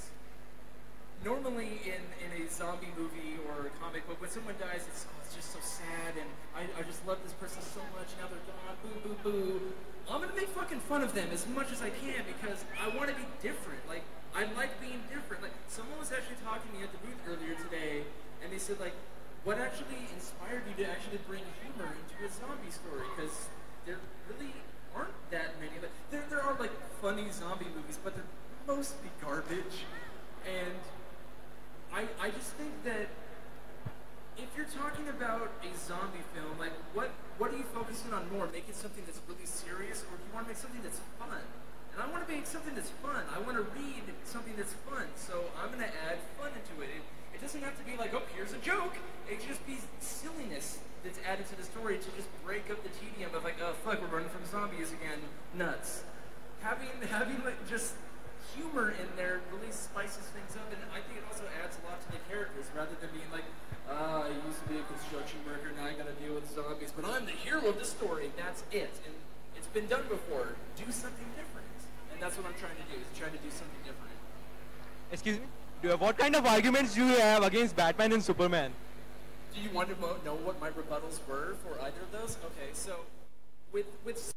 normally in a zombie movie or a comic book, when someone dies, it's just so sad, and I just love this person so much, now they're gone, boo, boo, boo. I'm gonna make fucking fun of them as much as I can because I want to be different. Like, I like being different. Like, someone was actually talking to me at the booth earlier today, and they said, like, what actually inspired you to actually bring humor into a zombie story? Because there really aren't that many. Like, there are, like, funny zombie movies, but they're mostly garbage. And I just think that if you're talking about a zombie film, like, what are you focusing on more? Make it something that's really serious, or do you want to make something that's fun? And I want to make something that's fun. I want to read something that's fun, so I'm going to add fun into it. It doesn't have to be like, oh, here's a joke. It can just be silliness that's added to the story to just break up the tedium of like, oh, fuck, we're running from zombies again. Nuts. Having like just humor in there really spices things up, and I think it also adds a lot to the characters rather than being like, I used to be a construction worker, now I gotta deal with zombies, but I'm the hero of the story. That's it. And it's been done before. Do something different. And that's what I'm trying to do, is trying to do something different. Excuse me? What kind of arguments do you have against Batman and Superman? Do you want to know what my rebuttals were for either of those? Okay, so with